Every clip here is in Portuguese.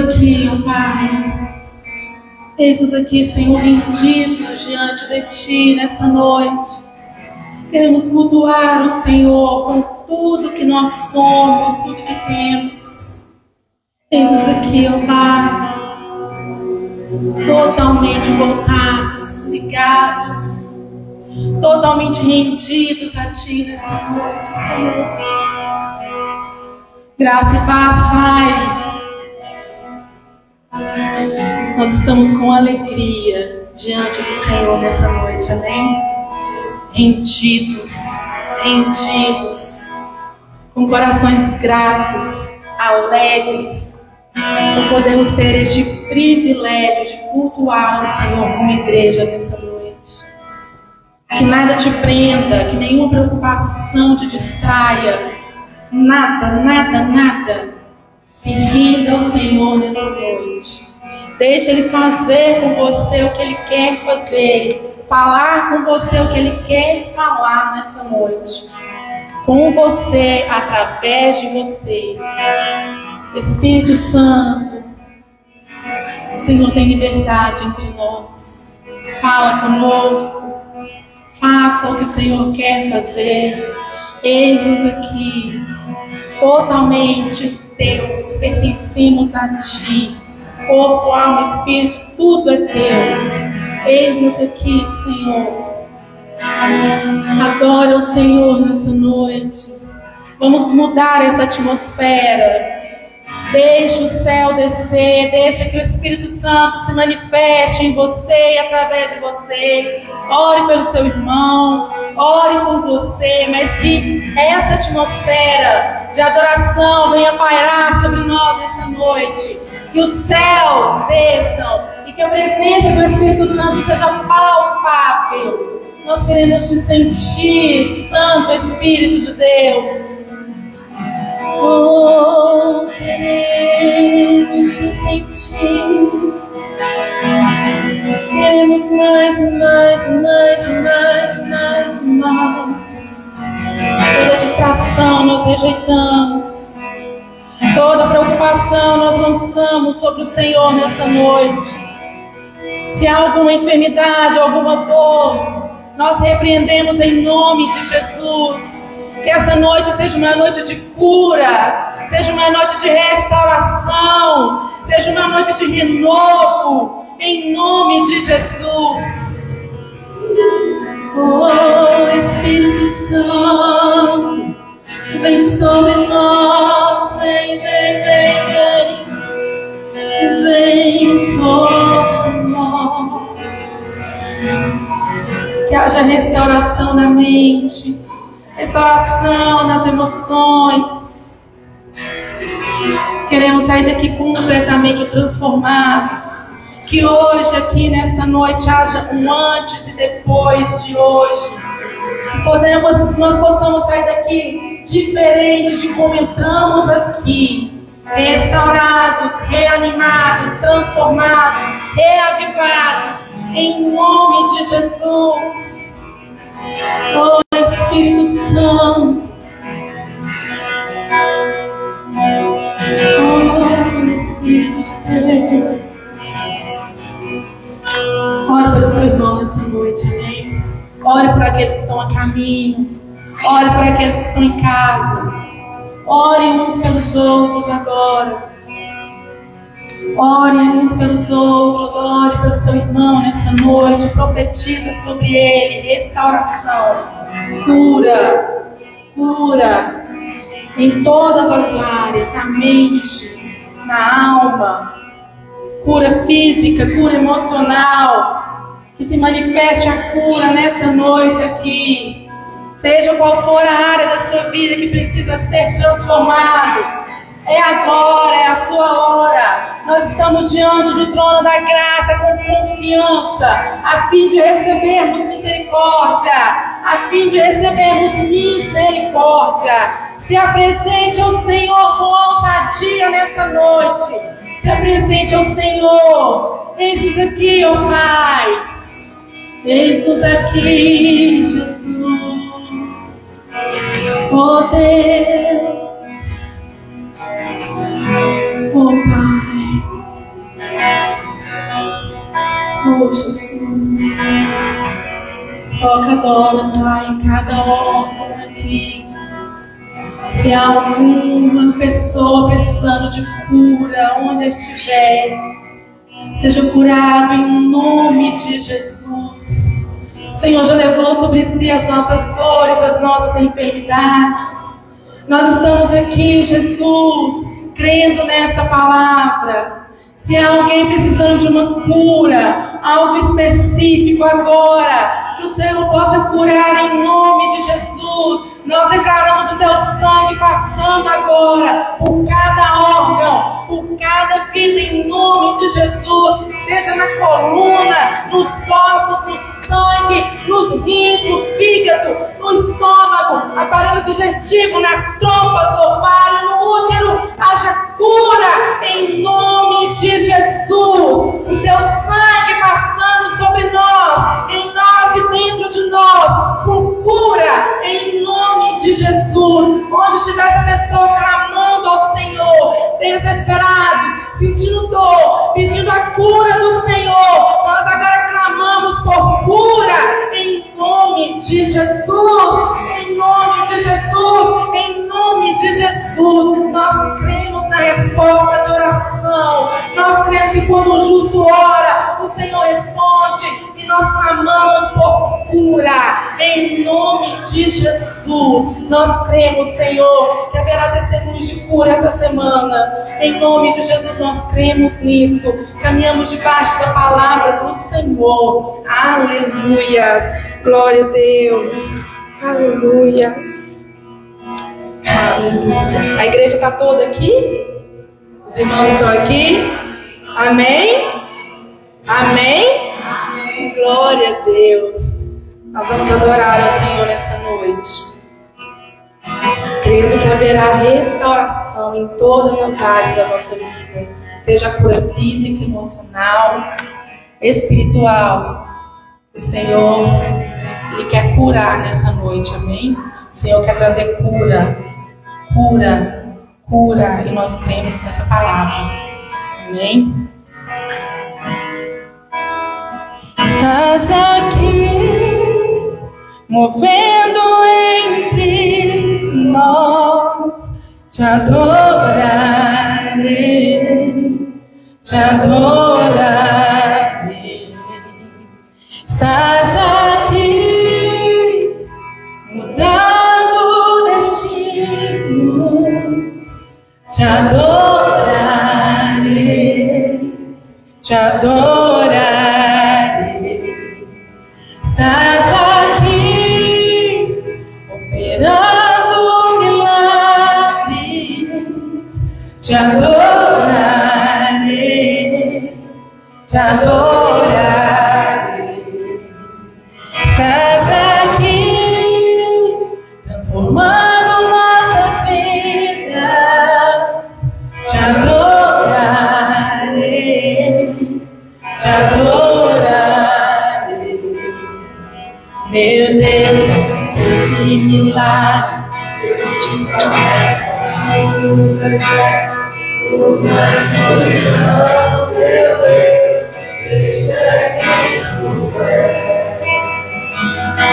aqui, ó Pai. Eis-nos aqui, Senhor, rendidos diante de Ti nessa noite. Queremos cultuar o Senhor com tudo que nós somos, tudo que temos. Eis-nos aqui, ó Pai, totalmente voltados, ligados, totalmente rendidos a Ti nessa noite, Senhor. Graça e paz, Pai. Nós estamos com alegria diante do Senhor nessa noite, amém? Rendidos, com corações gratos, alegres, por podermos ter este privilégio de cultuar o Senhor como igreja nessa noite. Que nada te prenda, que nenhuma preocupação te distraia, nada. Se renda ao Senhor nessa noite. Deixa Ele fazer com você o que Ele quer fazer. Falar com você o que Ele quer falar nessa noite. Com você, através de você. Espírito Santo, o Senhor tem liberdade entre nós. Fala conosco. Faça o que o Senhor quer fazer. Eis-nos aqui, totalmente Deus, pertencemos a Ti. Corpo, alma, espírito, tudo é Teu. Eis-nos aqui, Senhor. Adora o Senhor nessa noite. Vamos mudar essa atmosfera. Deixa o céu descer, deixa que o Espírito Santo se manifeste em você e através de você. Ore pelo seu irmão, ore por você, mas que essa atmosfera de adoração venha pairar sobre nós essa noite. Que os céus desçam e que a presença do Espírito Santo seja palpável. Nós queremos te sentir, Santo Espírito de Deus. Oh, queremos te sentir. Queremos mais. Toda distração nós rejeitamos. Toda preocupação nós lançamos sobre o Senhor nessa noite. Se há alguma enfermidade, alguma dor, nós repreendemos em nome de Jesus. Que essa noite seja uma noite de cura, seja uma noite de restauração, seja uma noite de renovo, em nome de Jesus. Oh, Espírito Santo, vem sobre nós, vem sobre nós. Que haja restauração na mente, restauração nas emoções. Queremos sair daqui completamente transformados. Que hoje, aqui nessa noite, haja um antes e depois de hoje. Que nós possamos sair daqui diferente de como entramos aqui. Restaurados, reanimados, transformados, reavivados. Em nome de Jesus. Oh, Espírito Santo. Oh, Espírito de Deus. Ore pelo seu irmão nessa noite, amém? Ore por aqueles que estão a caminho. Ore por aqueles que estão em casa. Ore uns pelos outros agora. Ore uns pelos outros. Ore pelo seu irmão nessa noite. Profetiza sobre ele restauração, cura em todas as áreas, na mente, na alma, cura física, cura emocional. Que se manifeste a cura nessa noite aqui. Seja qual for a área da sua vida que precisa ser transformado, é agora, é a sua hora. Nós estamos diante do trono da graça com confiança, a fim de recebermos misericórdia, Se apresente ao Senhor com ousadia nessa noite. Se apresente ao Senhor. Eis-nos aqui, ó Pai. Eis-nos aqui, Jesus. Ó Deus. Ó Pai. Jesus. Toca agora, Pai, em cada órgão aqui. Se há alguma pessoa precisando de cura, onde estiver, seja curado em nome de Jesus. O Senhor já levou sobre si as nossas dores, as nossas enfermidades. Nós estamos aqui, Jesus, crendo nessa palavra. Se há alguém precisando de uma cura, algo específico agora, que o Senhor possa curar em nome de Jesus. Nós declaramos o teu sangue passando agora por cada órgão, por cada vida em nome de Jesus. Seja na coluna, nos ossos, no sangue, nos rins, no fígado, no estômago, aparelho digestivo, nas trompas, ovário, no útero. Haja cura em nome de Jesus. O teu sangue passando sobre nós, em nós e dentro de nós, por cura em nome de Jesus. Onde estiver essa pessoa clamando ao Senhor, desesperados, sentindo dor, pedindo a cura do Senhor, nós agora clamamos por cura em nome de Jesus, em nome de Jesus, em nome de Jesus. Nós cremos na resposta de oração, nós cremos que quando o justo ora, o Senhor responde, e nós clamamos por cura em nome de Jesus. Nós cremos, Senhor, que haverá testemunhos de cura essa semana. Em nome de Jesus nós cremos nisso. Caminhamos debaixo da palavra do Senhor. Aleluias. Glória a Deus. Aleluias. Aleluias. A igreja está toda aqui? Os irmãos estão aqui? Amém? Amém? Amém. Glória a Deus. Nós vamos adorar ao Senhor nessa noite, crendo que haverá restauração em todas as áreas da nossa vida, seja cura física, emocional, espiritual. O Senhor, Ele quer curar nessa noite, amém? O Senhor quer trazer cura, cura, cura, e nós cremos nessa palavra, amém? Estás aqui, movendo entre nós, te adorarei, te adorarei. Estás aqui, mudando destinos, te adorarei, te adorarei. Estás aqui, operando milagres, te adorarei, te adorarei. Estás aqui, transformando nossas vidas, te adorarei, te adorarei. Meu Deus de milagres, Deus de promessas, nunca os mais solidão, meu Deus, deixa que tu és.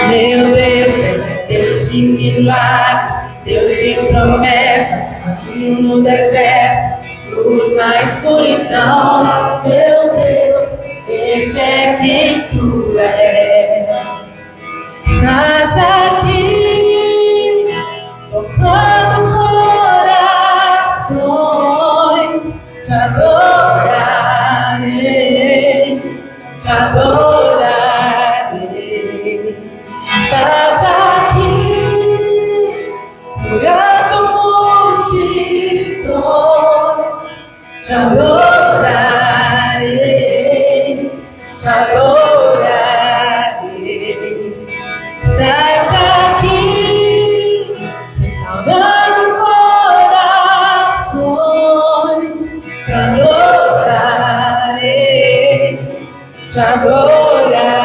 Meu Deus de milagres, Deus de promessas, caminho no deserto, luz na escuridão, meu Deus, este é quem tu és. Estás aqui, tocando corações, te adorarei, te adorarei. Estás aqui, curando multidões, te adorarei, te adorarei. Estás aqui, restaurando corações, te adorarei, te adorarei.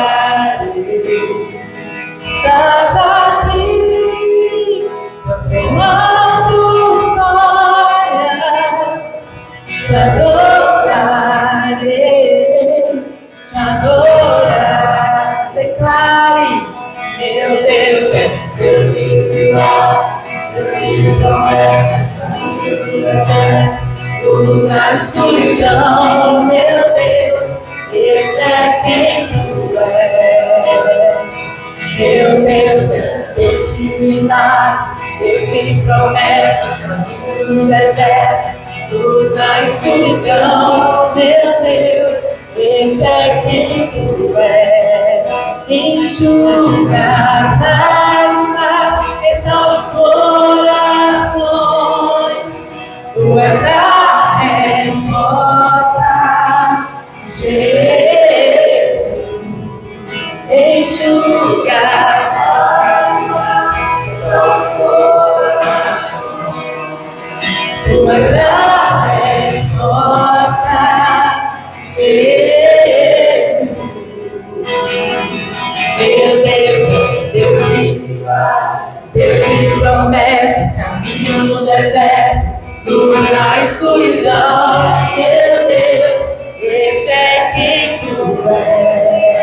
Estás aqui, transformando histórias, te adorarei, te adorarei. escuridão, meu Deus, esse é quem tu és. Meu Deus, Deus de milagre, Deus de promessas, caminho no deserto, luz na escuridão, meu Deus, esse é quem tu és. Enxuga as lágrimas, restaura os corações, tu és a resposta, Jesus. Enxuga as lágrimas, restaura os corações, tu és a resposta, Jesus. Meu Deus, Deus de milagres, Deus de promessas, caminho no deserto, luz na escuridão, meu Deus, esse é quem tu és.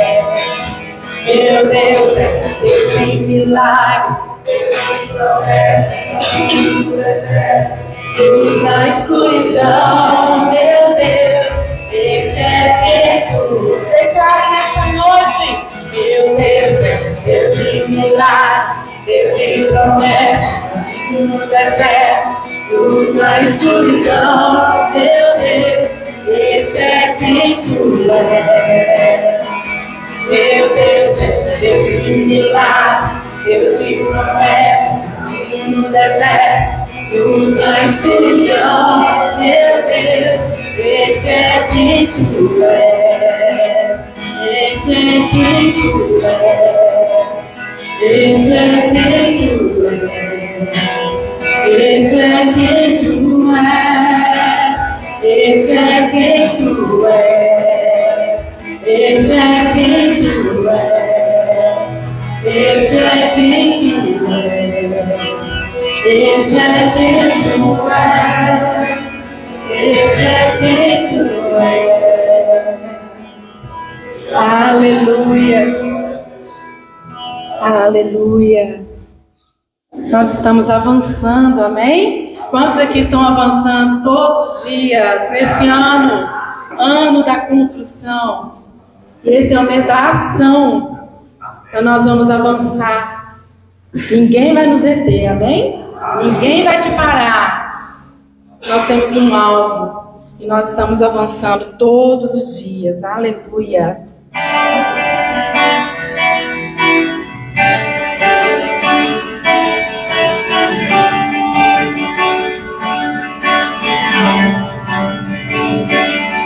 Meu Deus, Deus de milagres, Deus de promessas, caminho no deserto, luz na escuridão, meu Deus, esse é quem tu és. Declare nessa noite. Meu Deus, Deus de milagre, Deus de promessas, caminho no deserto, luz na escuridão, meu Deus, esse é quem tu és. Meu Deus, Deus de milagre, Deus de promessas, caminho no deserto, luz na escuridão, meu Deus, esse é quem tu és. Esse é quem tu és, esse é quem tu és, esse é quem tu és, esse é quem tu és, esse é quem tu és, esse é quem tu és, esse é quem tu és, esse é quem tu és. Aleluias, aleluias. Nós estamos avançando, amém? Quantos aqui estão avançando todos os dias, nesse ano, ano da construção? Esse é o mês da ação, então nós vamos avançar. Ninguém vai nos deter, amém? Ninguém vai te parar. Nós temos um alvo e nós estamos avançando todos os dias, aleluia.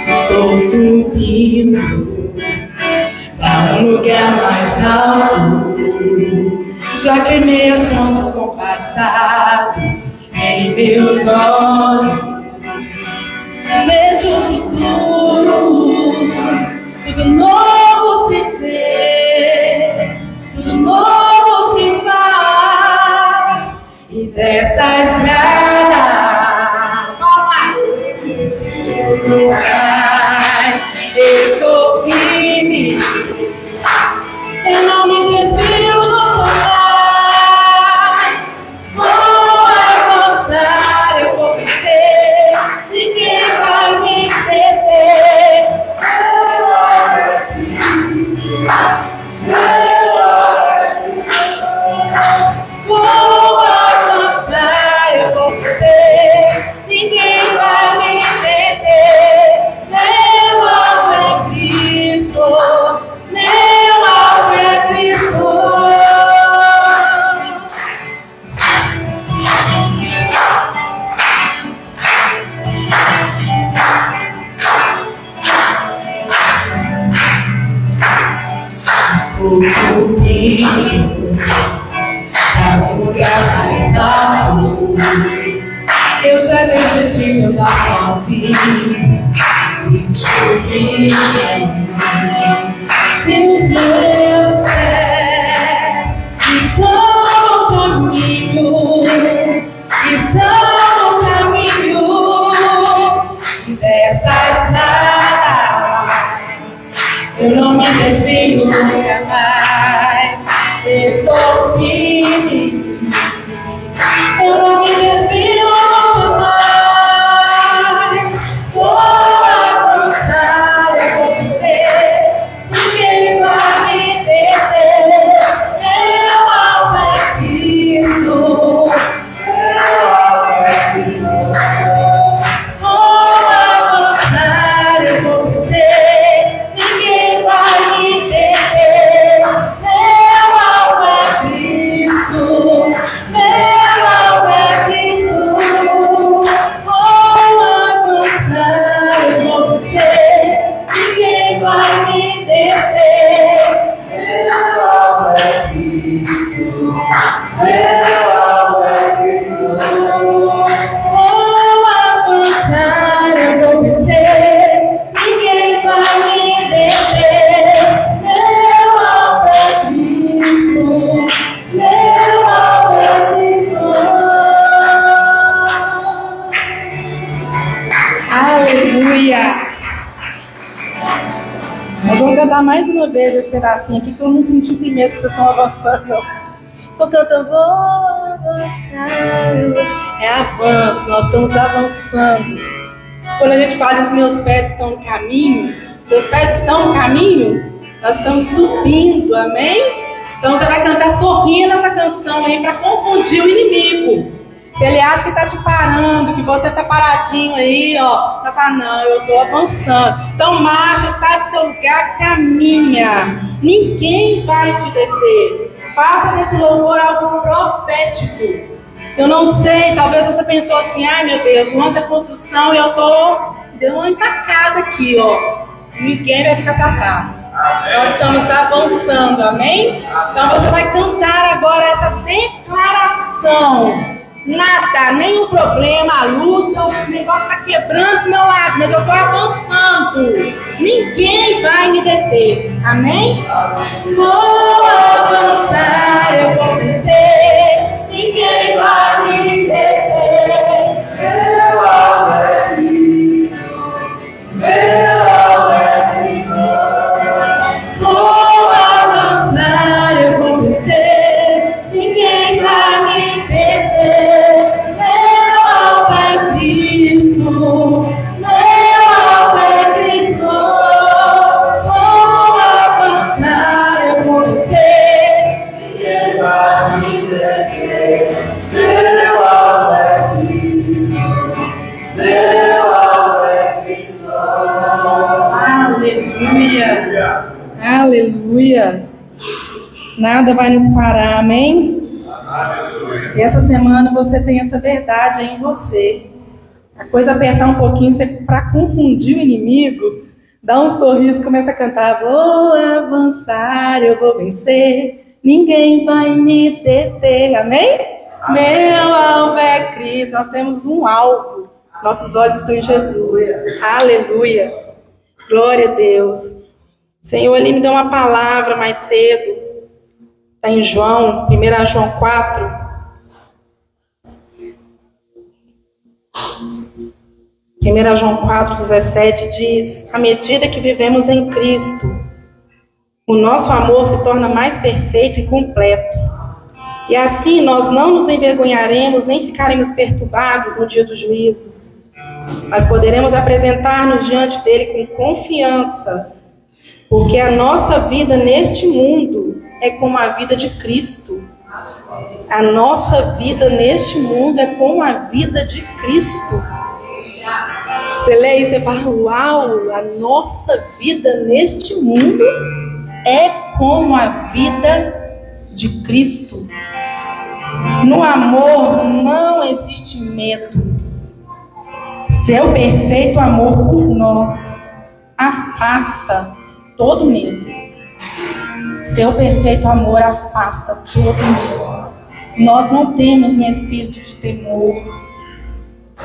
Estou subindo para um lugar mais alto, já queimei as fontes com o passado, em meus olhos vejo o futuro, tudo novo se vê, tudo novo se faz, e dessa estrada, eu estou firme, eu não me desvio nunca mais, vou avançar, eu vou vencer, ninguém vai me deter. Vou avançar, eu vou vencer, ninguém vai me deter. Meu alvo é Cristo, meu alvo é Cristo. Estou subindo para um lugar mais alto, eu já desisti de andar sozinho. Estou firme, e os meus pés estão no caminho, estão no caminho dessa estrada. Eu não me desvio nunca mais, estou firme, eu não me desvio nunca mais, vou Aleluia! Nós vamos cantar mais uma vez esse pedacinho aqui, que eu não senti firmeza que vocês estão avançando. Tô cantando, vou avançar. É avanço, nós estamos avançando. Quando a gente fala os meus pés estão no caminho, seus pés estão no caminho, nós estamos subindo, amém? Então você vai cantar sorrindo essa canção aí para confundir o inimigo. Se ele acha que tá te parando, que você tá paradinho aí, ó, tá falando, não, eu tô avançando. Então marcha, sai do seu lugar, caminha. Ninguém vai te deter. Faça desse louvor algo profético. Eu não sei, talvez você pensou assim, ai meu Deus, o ano da construção e eu deu uma empacada aqui, ó. Ninguém vai ficar para trás. Nós estamos avançando, amém? Então você vai cantar agora essa declaração. Nada, nenhum problema, a luta, o negócio está quebrando do meu lado, mas eu estou avançando. Ninguém vai me deter, amém? Vou avançar, eu vou vencer. Ninguém vai me deter. Eu além, vou avançar, eu vou vencer. Ninguém vai me deter. Aleluia! Nada vai nos parar, amém? E essa semana você tem essa verdade aí em você. A coisa apertar um pouquinho, para confundir o inimigo, dá um sorriso e começa a cantar. Vou avançar, eu vou vencer. Ninguém vai me deter, amém? Meu alvo é Cristo. Nós temos um alvo. Nossos olhos estão em Jesus. Aleluia! Glória a Deus. Senhor, Ele me deu uma palavra mais cedo. Está em João, 1 João 4. Primeira João 4,17 diz: à medida que vivemos em Cristo, o nosso amor se torna mais perfeito e completo. E assim nós não nos envergonharemos nem ficaremos perturbados no dia do juízo, mas poderemos apresentar-nos diante dele com confiança, porque a nossa vida neste mundo é como a vida de Cristo. A nossa vida neste mundo é como a vida de Cristo. Você lê isso e fala, uau, a nossa vida neste mundo é como a vida de Cristo. No amor não existe medo. Seu perfeito amor por nós afasta todo medo. Seu perfeito amor afasta todo medo. Nós não temos um espírito de temor,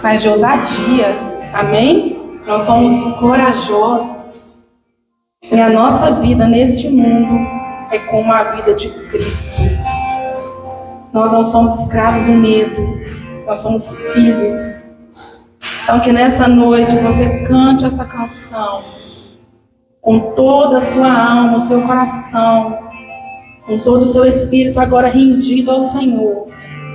mas de ousadia. Amém? Nós somos corajosos. E a nossa vida neste mundo é como a vida de Cristo. Nós não somos escravos do medo. Nós somos filhos. Então que nessa noite você cante essa canção com toda a sua alma, o seu coração, com todo o seu espírito agora rendido ao Senhor.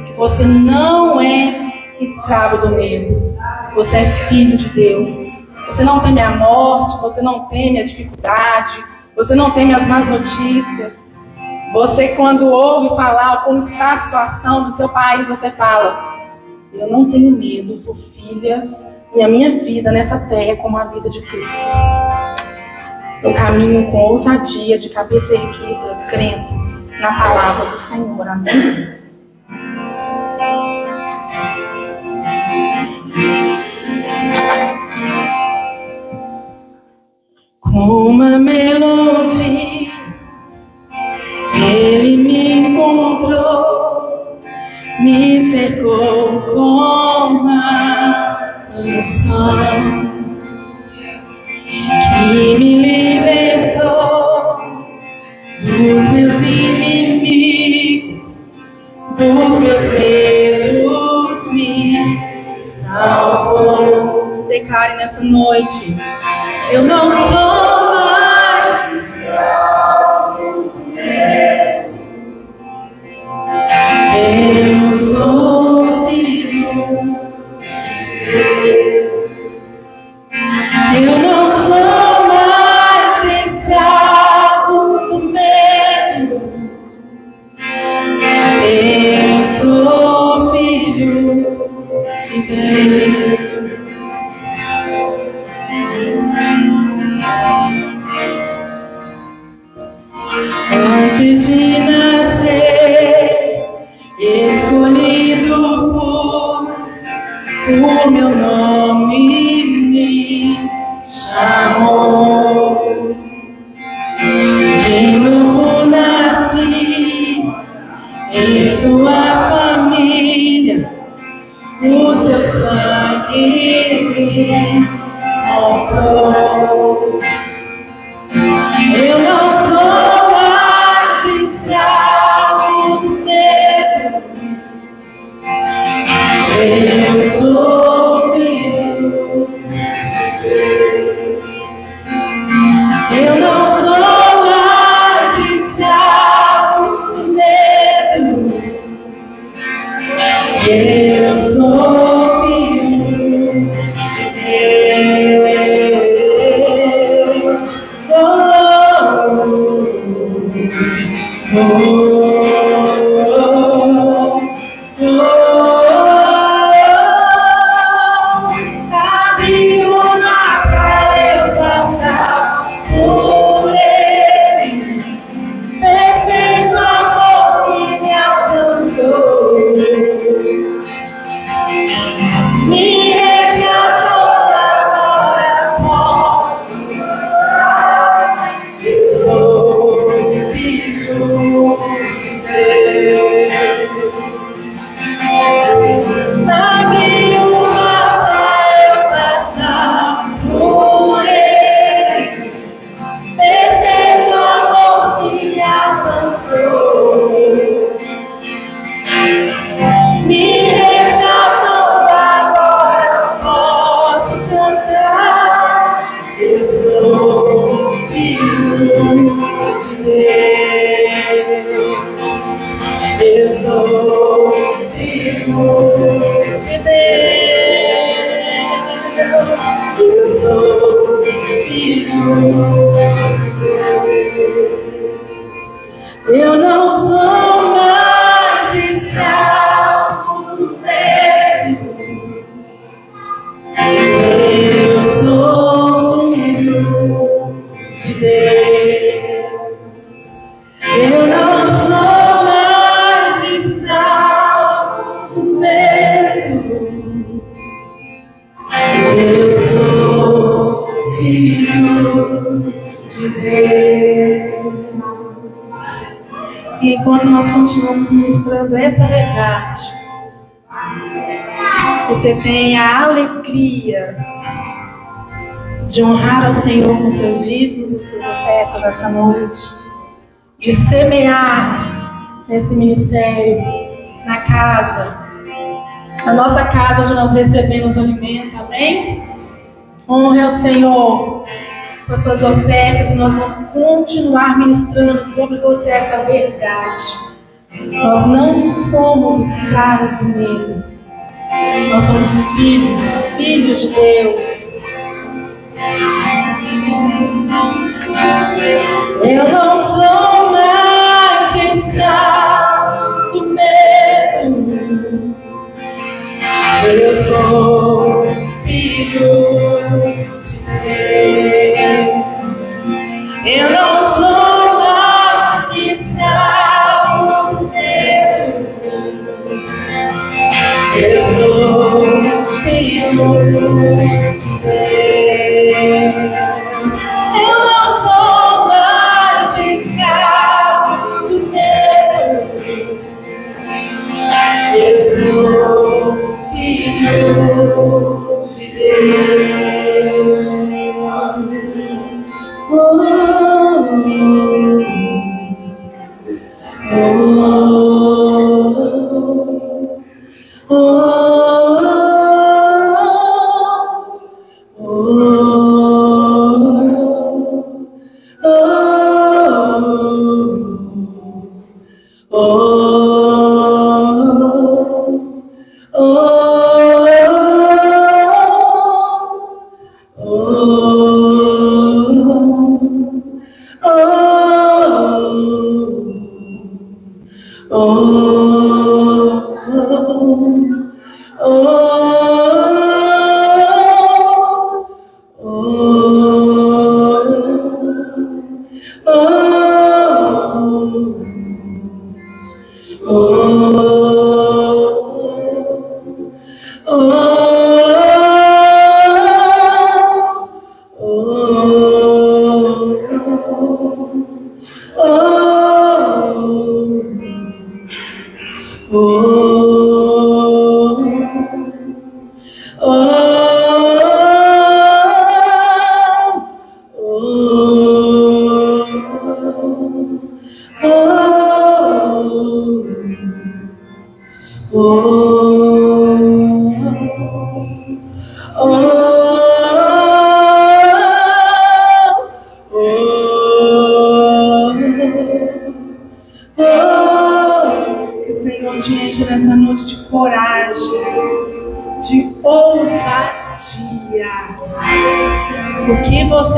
Que você não é escravo do medo. Você é filho de Deus. Você não teme a morte, você não teme a dificuldade, você não teme as más notícias. Você, quando ouve falar como está a situação do seu país, você fala, eu não tenho medo, eu sou filha e a minha vida nessa terra é como a vida de Cristo. Eu caminho com ousadia, de cabeça erguida, crendo na palavra do Senhor. Amém? Uma melodia, Ele me encontrou, me cercou com uma canção que me libertou dos meus inimigos, dos meus medos, me salvou. Declare nessa noite. noite. Eu não sou mais escravo do medo. Eu sou filho de Deus. Eu não sou mais escravo do medo. Eu sou filho de Deus. Antes de nascer, escolhido por o meu nome me chamou. De novo nasci em sua família, o seu sangue me comprou. Eu não sou mais escravo do medo. Eu sou filho de Deus. Eu não sou mais escravo do medo. Eu sou filho de Deus. Abre uma pra eu passar por ele, perfeito amor que me alcançou, me resgatou, agora posso cantar. Eu sou filho de Deus. Abre uma pra eu passar por ele, perfeito amor que me alcançou, me resgatou, agora posso cantar. Eu sou filho de Deus. Eu sou filho de Deus. Eu sou filho de Deus. Eu não sou mais escravo do medo. Eu sou filho de Deus. Eu não sou mais escravo do medo. Eu sou filho de Deus. E enquanto nós continuamos ministrando essa verdade, você tem a alegria de honrar ao Senhor com seus dízimos e suas ofertas essa noite, de semear nesse ministério, na casa, na nossa casa onde nós recebemos alimento, amém? Honre ao Senhor com as suas ofertas e nós vamos continuar ministrando sobre você essa verdade. Nós não somos escravos do medo, nós somos filhos, filhos de Deus. Eu não sou mais escravo do medo. Eu sou filho de Deus. Eu não sou mais escravo do medo. Eu sou filho de Deus. Eu não sou mais escravo do medo. Eu sou filho de Deus. Oh, oh, oh, oh.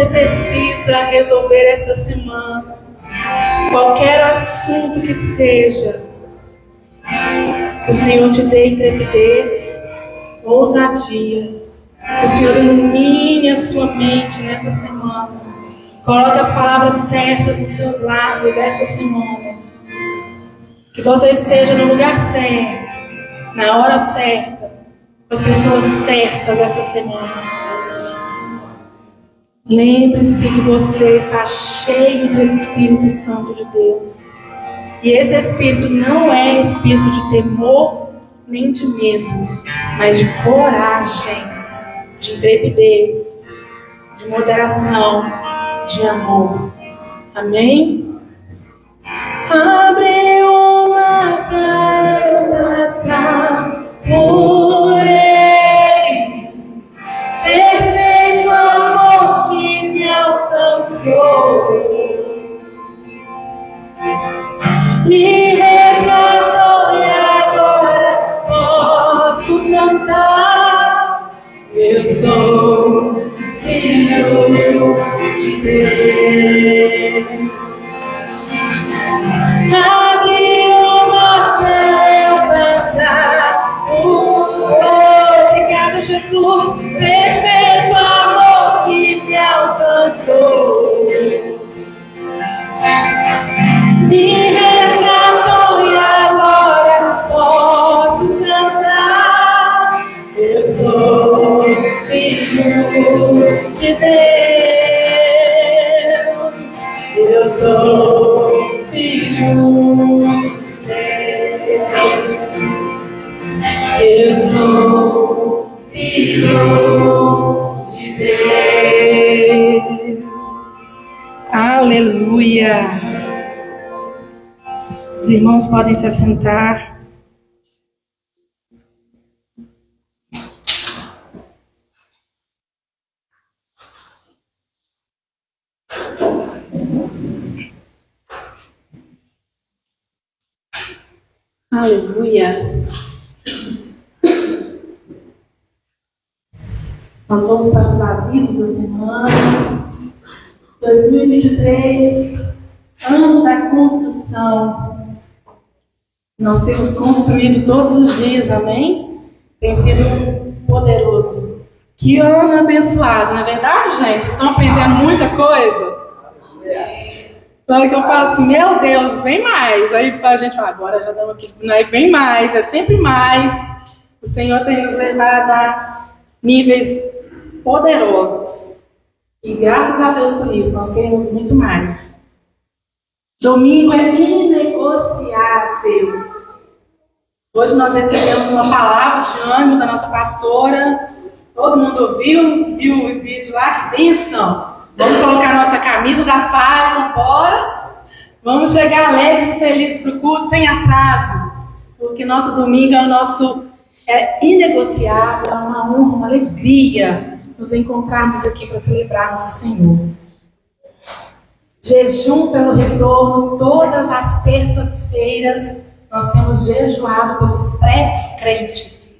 você precisa resolver esta semana, qualquer assunto que seja, que o Senhor te dê intrepidez, ousadia, que o Senhor ilumine a sua mente nessa semana, coloque as palavras certas nos seus lábios esta semana, que você esteja no lugar certo, na hora certa, com as pessoas certas essa semana. Lembre-se que você está cheio do Espírito Santo de Deus. E esse Espírito não é espírito de temor nem de medo, mas de coragem, de intrepidez, de moderação, de amor. Amém? Abre o mar para eu passar por ele, perfeito amor que me alcançou, me resgatou e agora posso cantar. Eu sou filho de Deus. Abre o mar pra eu passar. Obrigada, Jesus. Perfeito amor que me alcançou, me resgatou e agora posso cantar. Eu sou filho de Deus. Eu sou filho de Deus. Eu sou filho de Deus. Aleluia. Os irmãos podem se assentar. Aleluia. Nós vamos para os avisos da semana. 2023, ano da construção. Nós temos construído todos os dias, amém? Tem sido poderoso. Que ano abençoado, não é verdade, gente? Vocês estão aprendendo muita coisa? Claro que eu falo assim, meu Deus, vem mais. Aí a gente fala, agora já estamos aqui. Não é bem mais, é sempre mais. O Senhor tem nos levado a níveis poderosos. E graças a Deus por isso, nós queremos muito mais. Domingo é inegociável. Hoje nós recebemos uma palavra de ânimo da nossa pastora. Todo mundo viu o vídeo lá? Que bênção! Vamos colocar nossa camisa da FARE, vamos embora. Vamos chegar alegres e felizes para o culto, sem atraso. Porque nosso domingo é inegociável, é uma honra, uma alegria nos encontrarmos aqui para celebrarmos o Senhor. Jejum pelo retorno, todas as terças-feiras nós temos jejuado pelos pré-crentes.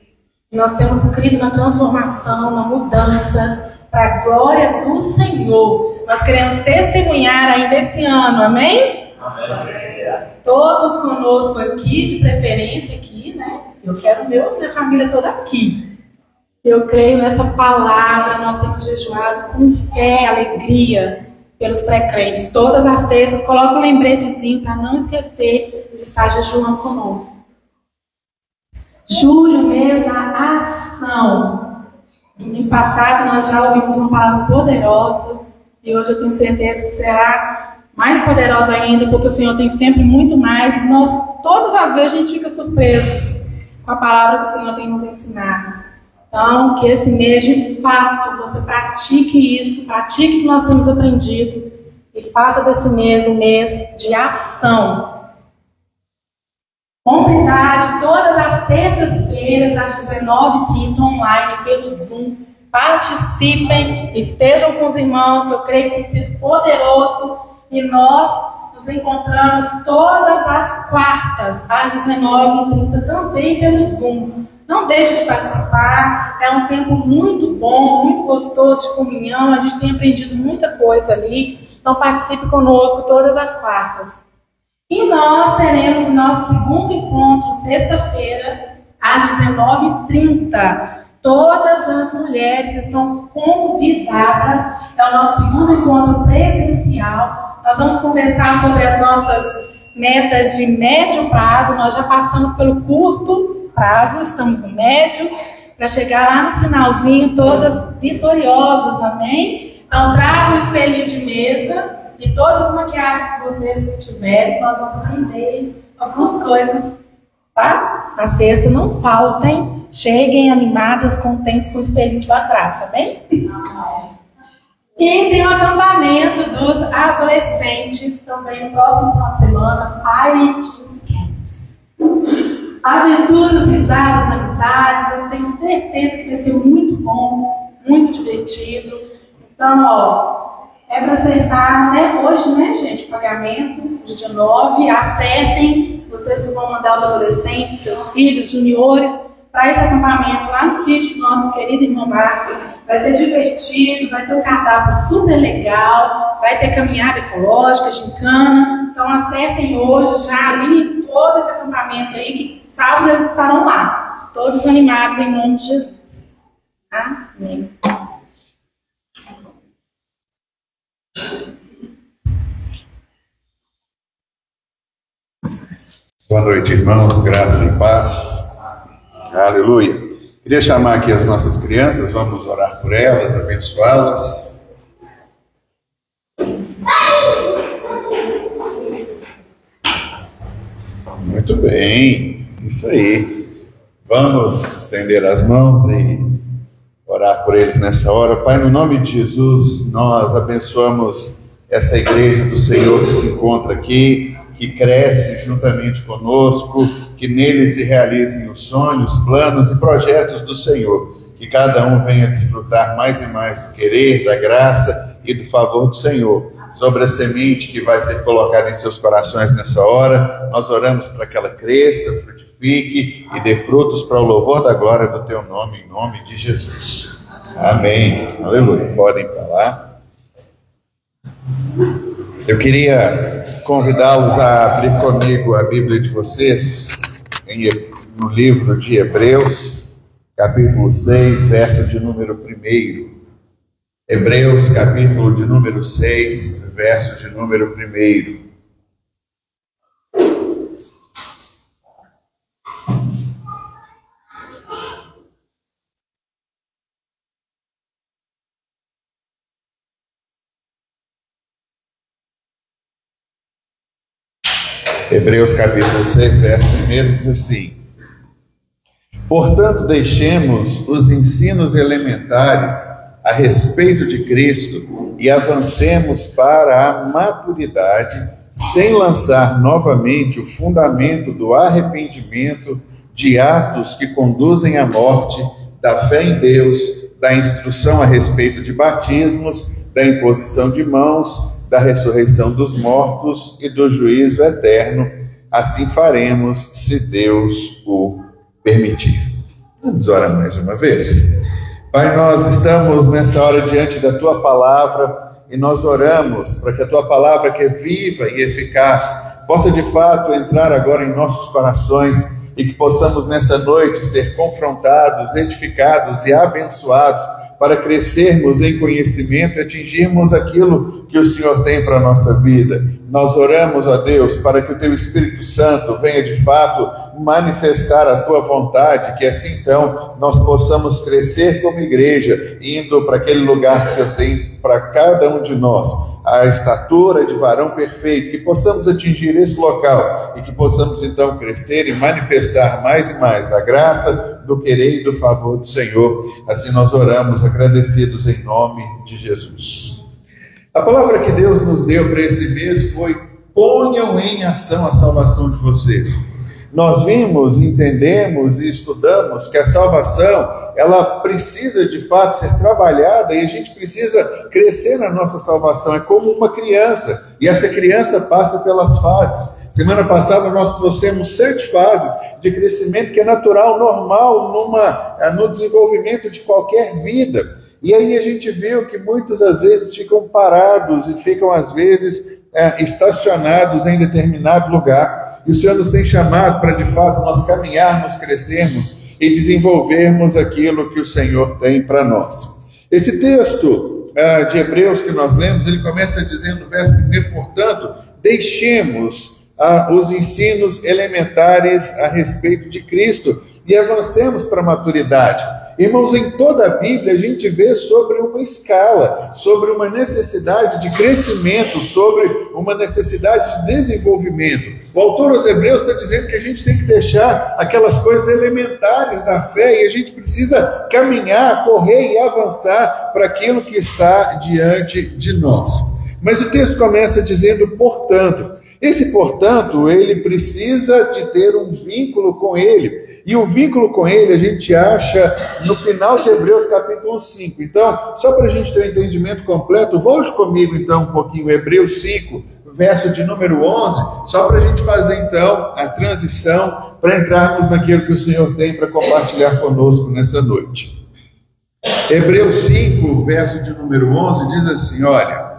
Nós temos crido na transformação, na mudança, para a glória do Senhor. Nós queremos testemunhar ainda esse ano, amém? Amém. Todos conosco aqui, de preferência aqui, né? Eu quero minha família toda aqui. Eu creio nessa palavra, nós temos jejuado com fé, alegria pelos pré-crentes. Todas as terças, coloca um lembretezinho para não esquecer de estar jejuando conosco. Julho, mês da ação. Domingo passado nós já ouvimos uma palavra poderosa e hoje eu tenho certeza que será mais poderosa ainda, porque o Senhor tem sempre muito mais e todas as vezes a gente fica surpresos com a palavra que o Senhor tem nos ensinado. Então, que esse mês de fato você pratique isso, pratique o que nós temos aprendido e faça desse mês um mês de ação. Comunidade, todas as terças-feiras, às 19h30, online, pelo Zoom. Participem, estejam com os irmãos, que eu creio que tem sido poderoso. E nós nos encontramos todas as quartas, às 19h30, também pelo Zoom. Não deixe de participar, é um tempo muito bom, muito gostoso de comunhão, a gente tem aprendido muita coisa ali, então participe conosco todas as quartas. E nós teremos nosso segundo encontro, sexta-feira, às 19h30. Todas as mulheres estão convidadas, é o nosso segundo encontro presencial. Nós vamos conversar sobre as nossas metas de médio prazo, nós já passamos pelo curto prazo, estamos no médio, para chegar lá no finalzinho todas vitoriosas, amém? Então traga um espelhinho de mesa e todas as maquiagens que vocês tiverem, nós vamos aprender algumas coisas, tá? Na sexta não faltem, cheguem animadas, contentes com o espelhinho de atrás, amém? E tem o acampamento dos adolescentes também no próximo final de semana, Fire Teens Camps. Aventuras, risadas, amizades, eu tenho certeza que vai ser muito bom, muito divertido. Então, ó, é para acertar até hoje, né, gente, o pagamento de dia 9, acertem, vocês que vão mandar os adolescentes, seus filhos, juniores, para esse acampamento lá no sítio do nosso querido irmão Marco. Vai ser divertido, vai ter um cardápio super legal, vai ter caminhada ecológica, gincana. Então acertem hoje, já ali todo esse acampamento aí, que sábado eles estarão lá. Todos animados em nome de Jesus. Amém. Boa noite, irmãos, graça e paz. Aleluia. Queria chamar aqui as nossas crianças, vamos orar por elas, abençoá-las. Muito bem, isso aí. Vamos estender as mãos e orar por eles nessa hora. Pai, no nome de Jesus, nós abençoamos essa igreja do Senhor que se encontra aqui, que cresce juntamente conosco, que neles se realizem os sonhos, planos e projetos do Senhor, que cada um venha desfrutar mais e mais do querer, da graça e do favor do Senhor. Sobre a semente que vai ser colocada em seus corações nessa hora, nós oramos para que ela cresça, frutifique e dê frutos para o louvor da glória do Teu nome, em nome de Jesus. Amém. Aleluia. Podem falar. Eu queria convidá-los a abrir comigo a Bíblia de vocês no livro de Hebreus, capítulo 6, verso de número 1. Hebreus, capítulo de número 6, verso de número 1. Hebreus capítulo 6, verso 1 diz assim: portanto, deixemos os ensinos elementares a respeito de Cristo e avancemos para a maturidade, sem lançar novamente o fundamento do arrependimento de atos que conduzem à morte, da fé em Deus, da instrução a respeito de batismos, da imposição de mãos, da ressurreição dos mortos e do juízo eterno. Assim faremos, se Deus o permitir. Vamos orar mais uma vez. Pai, nós estamos nessa hora diante da Tua Palavra e nós oramos para que a Tua Palavra, que é viva e eficaz, possa de fato entrar agora em nossos corações e que possamos nessa noite ser confrontados, edificados e abençoados para crescermos em conhecimento e atingirmos aquilo que o Senhor tem para a nossa vida. Nós oramos, ó Deus, para que o Teu Espírito Santo venha de fato manifestar a Tua vontade, que assim então nós possamos crescer como igreja, indo para aquele lugar que o Senhor tem para cada um de nós, a estatura de varão perfeito, que possamos atingir esse local e que possamos então crescer e manifestar mais e mais da graça, do querer e do favor do Senhor. Assim nós oramos agradecidos em nome de Jesus. A palavra que Deus nos deu para esse mês foi: ponham em ação a salvação de vocês. Nós vimos, entendemos e estudamos que a salvação, ela precisa de fato ser trabalhada e a gente precisa crescer na nossa salvação. É como uma criança, e essa criança passa pelas fases. Semana passada nós trouxemos 7 fases de crescimento que é natural, normal, no desenvolvimento de qualquer vida. E aí a gente viu que muitos, às vezes, ficam parados e ficam, às vezes, estacionados em determinado lugar. E o Senhor nos tem chamado para, de fato, nós caminharmos, crescermos e desenvolvermos aquilo que o Senhor tem para nós. Esse texto de Hebreus que nós lemos, ele começa dizendo no verso 1, portanto, deixemos os ensinos elementares a respeito de Cristo e avancemos para a maturidade. Irmãos, em toda a Bíblia a gente vê sobre uma escala, sobre uma necessidade de crescimento, sobre uma necessidade de desenvolvimento. O autor aos Hebreus está dizendo que a gente tem que deixar aquelas coisas elementares da fé e a gente precisa caminhar, correr e avançar para aquilo que está diante de nós. Mas o texto começa dizendo, portanto. Esse, portanto, ele precisa de ter um vínculo com ele. E o vínculo com ele a gente acha no final de Hebreus capítulo 5. Então, só para a gente ter um entendimento completo, volte comigo então um pouquinho, Hebreus 5, verso de número 11, só para a gente fazer então a transição para entrarmos naquilo que o Senhor tem para compartilhar conosco nessa noite. Hebreus 5, verso de número 11, diz assim, olha...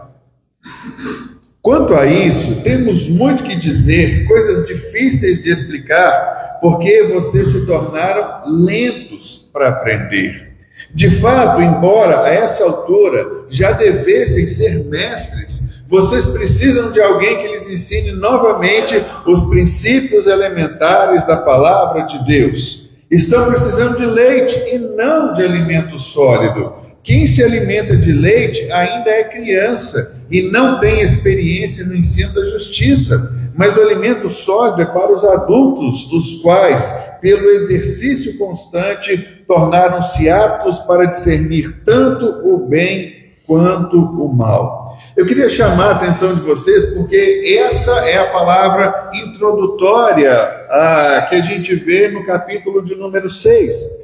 Quanto a isso, temos muito que dizer, coisas difíceis de explicar, porque vocês se tornaram lentos para aprender. De fato, embora a essa altura já devessem ser mestres, vocês precisam de alguém que lhes ensine novamente os princípios elementares da palavra de Deus. Estão precisando de leite e não de alimento sólido. Quem se alimenta de leite ainda é criança e não tem experiência no ensino da justiça, mas o alimento sólido é para os adultos, os quais, pelo exercício constante, tornaram-se aptos para discernir tanto o bem quanto o mal. Eu queria chamar a atenção de vocês porque essa é a palavra introdutória que a gente vê no capítulo de número 6.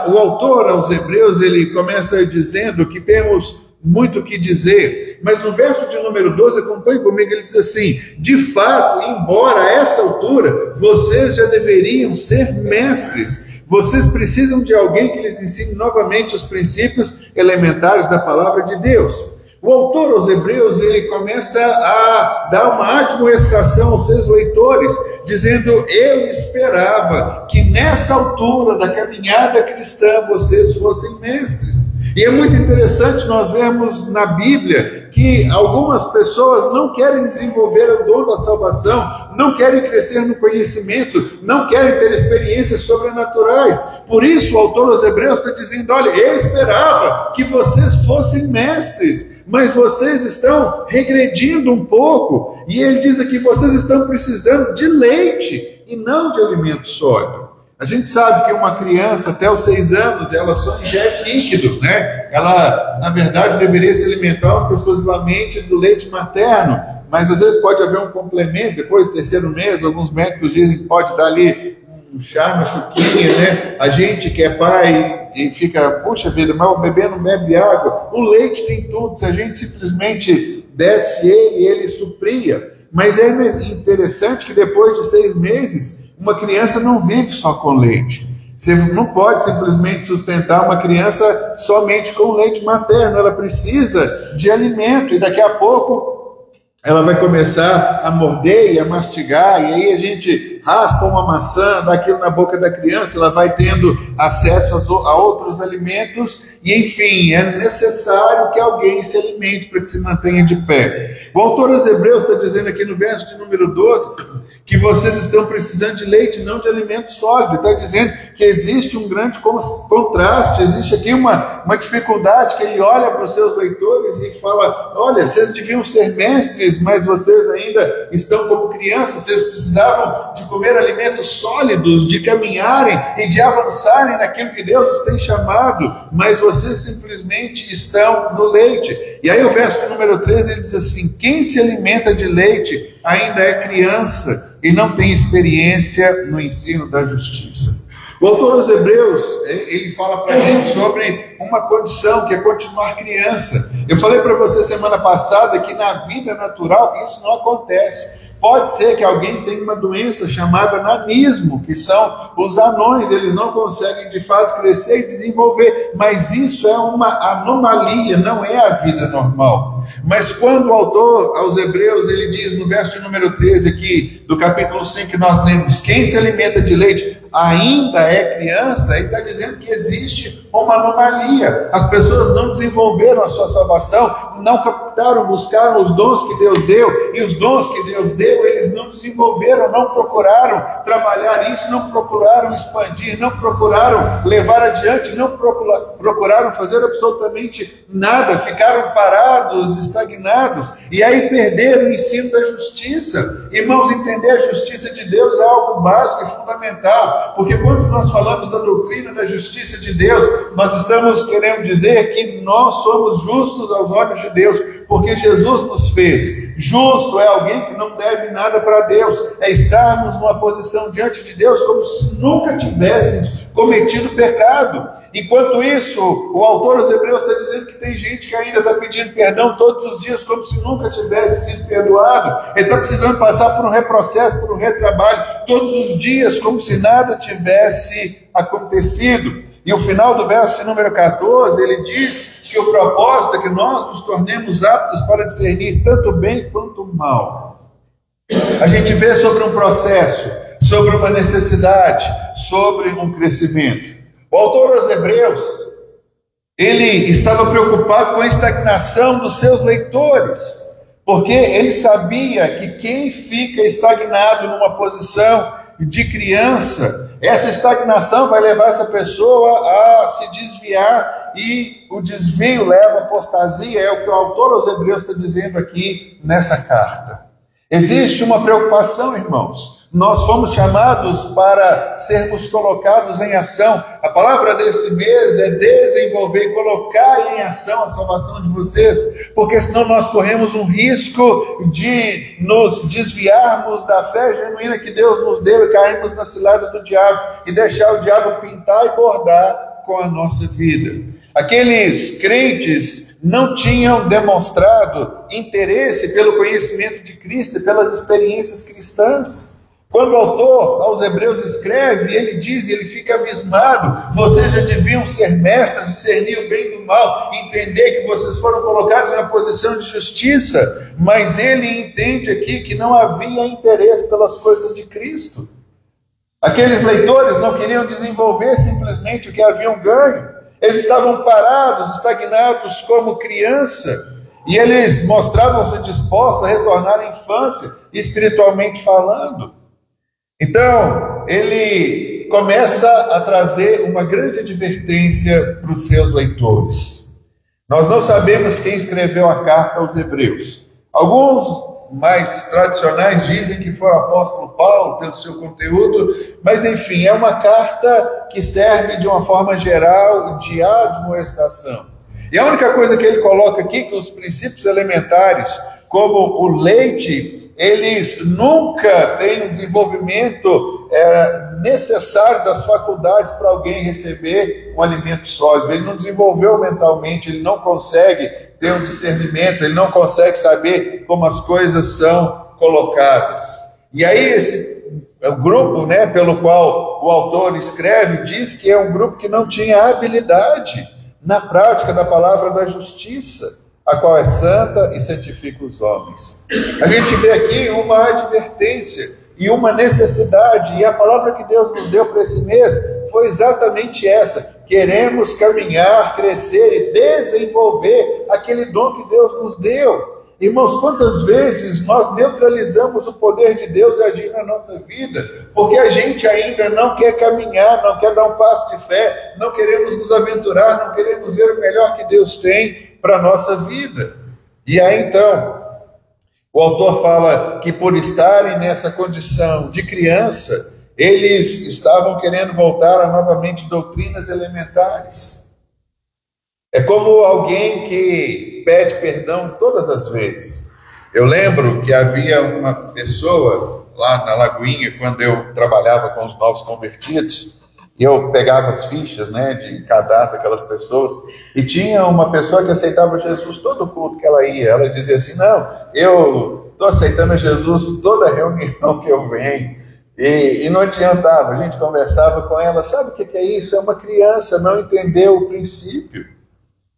O autor aos Hebreus, ele começa dizendo que temos muito o que dizer, mas no verso de número 12, acompanhe comigo, ele diz assim, de fato, embora a essa altura, vocês já deveriam ser mestres, vocês precisam de alguém que lhes ensine novamente os princípios elementares da palavra de Deus. O autor aos Hebreus, ele começa a dar uma admoestação aos seus leitores, dizendo, eu esperava que nessa altura da caminhada cristã vocês fossem mestres. E é muito interessante nós vermos na Bíblia que algumas pessoas não querem desenvolver o dom da salvação, não querem crescer no conhecimento, não querem ter experiências sobrenaturais. Por isso o autor aos Hebreus está dizendo, olha, eu esperava que vocês fossem mestres, mas vocês estão regredindo um pouco, e ele diz aqui, vocês estão precisando de leite e não de alimento sólido. A gente sabe que uma criança até os 6 anos, ela só ingere líquido, né? Ela, na verdade, deveria se alimentar exclusivamente do leite materno, mas às vezes pode haver um complemento, depois do 3º mês, alguns médicos dizem que pode dar ali um chá, uma chuquinha, né? A gente que é pai e fica, puxa vida, mas o bebê não bebe água. O leite tem tudo, se a gente simplesmente desse ele supria. Mas é interessante que depois de 6 meses, uma criança não vive só com leite. Você não pode simplesmente sustentar uma criança somente com leite materno. Ela precisa de alimento e daqui a pouco ela vai começar a morder e a mastigar, e aí a gente raspa uma maçã, dá aquilo na boca da criança, ela vai tendo acesso a outros alimentos, e enfim, é necessário que alguém se alimente para que se mantenha de pé. O autor aos Hebreus está dizendo aqui no verso de número 12, que vocês estão precisando de leite, não de alimento sólido. Está dizendo que existe um grande contraste, existe aqui uma dificuldade, que ele olha para os seus leitores e fala, olha, vocês deviam ser mestres, mas vocês ainda estão como crianças, vocês precisavam de comer alimentos sólidos, de caminharem e de avançarem naquilo que Deus os tem chamado, mas vocês simplesmente estão no leite. E aí o verso número 13, ele diz assim, quem se alimenta de leite ainda é criança e não tem experiência no ensino da justiça. O autor aos Hebreus, ele fala para a gente sobre uma condição, que é continuar criança. Eu falei para você semana passada que na vida natural isso não acontece. Pode ser que alguém tenha uma doença chamada nanismo, que são os anões, eles não conseguem de fato crescer e desenvolver, mas isso é uma anomalia, não é a vida normal. Mas quando o autor aos Hebreus, ele diz no verso número 13 aqui, do capítulo 5 que nós lemos, quem se alimenta de leite ainda é criança, ele está dizendo que existe uma anomalia. As pessoas não desenvolveram a sua salvação, não captaram, buscaram os dons que Deus deu, e os dons que Deus deu, eles não desenvolveram, não procuraram trabalhar isso, não procuraram expandir, não procuraram levar adiante, não procuraram fazer absolutamente nada, ficaram parados, estagnados, e aí perderam o ensino da justiça. Irmãos, entender a justiça de Deus é algo básico e fundamental, porque quando nós falamos da doutrina da justiça de Deus, nós estamos querendo dizer que nós somos justos aos olhos de Deus, porque Jesus nos fez. Justo é alguém que não deve nada para Deus, é estarmos numa posição diante de Deus como se nunca tivéssemos cometido pecado. Enquanto isso, o autor aos Hebreus está dizendo que tem gente que ainda está pedindo perdão todos os dias, como se nunca tivesse sido perdoado. Ele está precisando passar por um reprocesso, por um retrabalho, todos os dias, como se nada tivesse acontecido. E o final do verso de número 14, ele diz que o propósito é que nós nos tornemos aptos para discernir tanto o bem quanto o mal. A gente vê sobre um processo, sobre uma necessidade, sobre um crescimento. O autor aos Hebreus, ele estava preocupado com a estagnação dos seus leitores, porque ele sabia que quem fica estagnado numa posição de criança, essa estagnação vai levar essa pessoa a se desviar, e o desvio leva à apostasia, é o que o autor aos Hebreus está dizendo aqui nessa carta. Existe uma preocupação, irmãos. Nós fomos chamados para sermos colocados em ação. A palavra desse mês é desenvolver e colocar em ação a salvação de vocês, porque senão nós corremos um risco de nos desviarmos da fé genuína que Deus nos deu e cairmos na cilada do diabo e deixar o diabo pintar e bordar com a nossa vida. Aqueles crentes não tinham demonstrado interesse pelo conhecimento de Cristo e pelas experiências cristãs. Quando o autor aos Hebreus escreve, ele diz, ele fica abismado: vocês já deviam ser mestres, discernir o bem do mal, entender que vocês foram colocados em uma posição de justiça. Mas ele entende aqui que não havia interesse pelas coisas de Cristo. Aqueles leitores não queriam desenvolver simplesmente o que haviam ganho. Eles estavam parados, estagnados como criança, e eles mostravam-se dispostos a retornar à infância, espiritualmente falando. Então, ele começa a trazer uma grande advertência para os seus leitores. Nós não sabemos quem escreveu a carta aos Hebreus. Alguns mais tradicionais dizem que foi o apóstolo Paulo, pelo seu conteúdo, mas enfim, é uma carta que serve de uma forma geral de admoestação. E a única coisa que ele coloca aqui, que os princípios elementares, como o leite, eles nunca têm um desenvolvimento necessário das faculdades para alguém receber um alimento sólido. Ele não desenvolveu mentalmente, ele não consegue ter um discernimento, ele não consegue saber como as coisas são colocadas. E aí o grupo, pelo qual o autor escreve, diz que é um grupo que não tinha habilidade na prática da palavra da justiça, a qual é santa e santifica os homens. A gente vê aqui uma advertência e uma necessidade, e a palavra que Deus nos deu para esse mês foi exatamente essa: queremos caminhar, crescer e desenvolver aquele dom que Deus nos deu. Irmãos, quantas vezes nós neutralizamos o poder de Deus agir na nossa vida, porque a gente ainda não quer caminhar, não quer dar um passo de fé, não queremos nos aventurar, não queremos ver o melhor que Deus tem para a nossa vida. E aí então, o autor fala que por estarem nessa condição de criança, eles estavam querendo voltar a novamente doutrinas elementares. É como alguém que pede perdão todas as vezes. Eu lembro que havia uma pessoa lá na Lagoinha, quando eu trabalhava com os novos convertidos, E eu pegava as fichas, né, de cadastro daquelas pessoas, e tinha uma pessoa que aceitava Jesus todo culto que ela ia. Ela dizia assim: não, eu estou aceitando Jesus toda reunião que eu venho. E não adiantava, a gente conversava com ela: sabe o que é isso? É uma criança, não entendeu o princípio.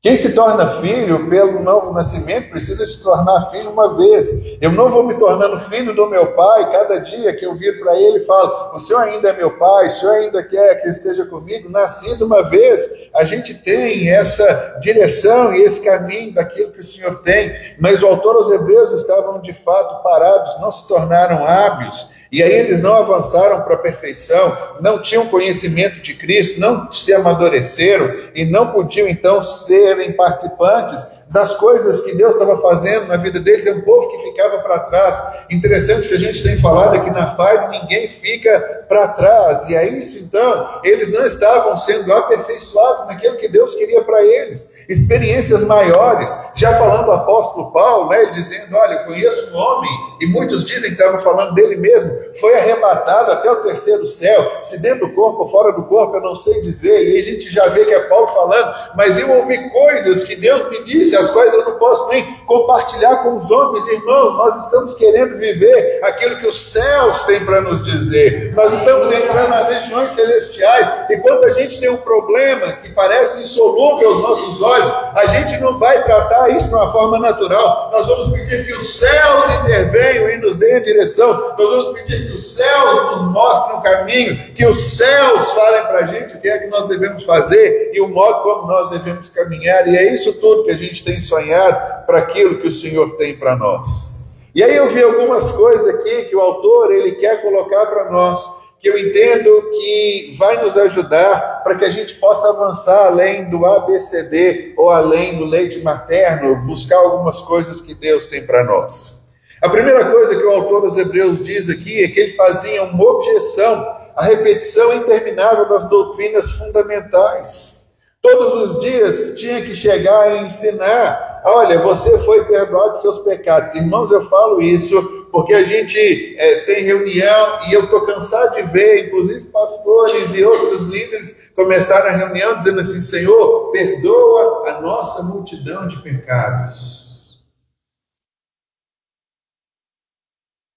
Quem se torna filho pelo novo nascimento precisa se tornar filho uma vez. Eu não vou me tornando filho do meu pai cada dia que eu viro para ele e falo: o senhor ainda é meu pai, o senhor ainda quer que esteja comigo. Nascido uma vez, a gente tem essa direção e esse caminho daquilo que o Senhor tem. Mas o autor aos Hebreus estavam de fato parados, não se tornaram hábeis. E aí eles não avançaram para a perfeição, não tinham conhecimento de Cristo, não se amadureceram e não podiam então serem participantes das coisas que Deus estava fazendo na vida deles. É um povo que ficava para trás. Interessante que a gente tem falado aqui na FAI, ninguém fica para trás. E é isso então, eles não estavam sendo aperfeiçoados naquilo que Deus queria para eles. Experiências maiores, já falando o apóstolo Paulo, né, ele dizendo: olha, eu conheço um homem, e muitos dizem que estavam falando dele mesmo, foi arrebatado até o terceiro céu, se dentro do corpo ou fora do corpo, eu não sei dizer. E aí a gente já vê que é Paulo falando: mas eu ouvi coisas que Deus me disse, as quais eu não posso nem compartilhar com os homens. Irmãos, nós estamos querendo viver aquilo que os céus têm para nos dizer. Nós estamos entrando nas regiões celestiais, e quando a gente tem um problema que parece insolúvel aos nossos olhos, a gente não vai tratar isso de uma forma natural. Nós vamos pedir que os céus intervenham e nos deem a direção. Nós vamos pedir que os céus nos mostrem o caminho, que os céus falem para a gente o que é que nós devemos fazer e o modo como nós devemos caminhar. E é isso tudo que a gente tem sonhado para aquilo que o Senhor tem para nós. E aí eu vi algumas coisas aqui que o autor ele quer colocar para nós, que eu entendo que vai nos ajudar para que a gente possa avançar além do ABCD ou além do leite materno, buscar algumas coisas que Deus tem para nós. A primeira coisa que o autor dos Hebreus diz aqui é que ele fazia uma objeção à repetição interminável das doutrinas fundamentais. Todos os dias tinha que chegar e ensinar: olha, você foi perdoado dos seus pecados. Irmãos, eu falo isso porque a gente tem reunião e eu estou cansado de ver, inclusive pastores e outros líderes começaram a reunião dizendo assim: Senhor, perdoa a nossa multidão de pecados.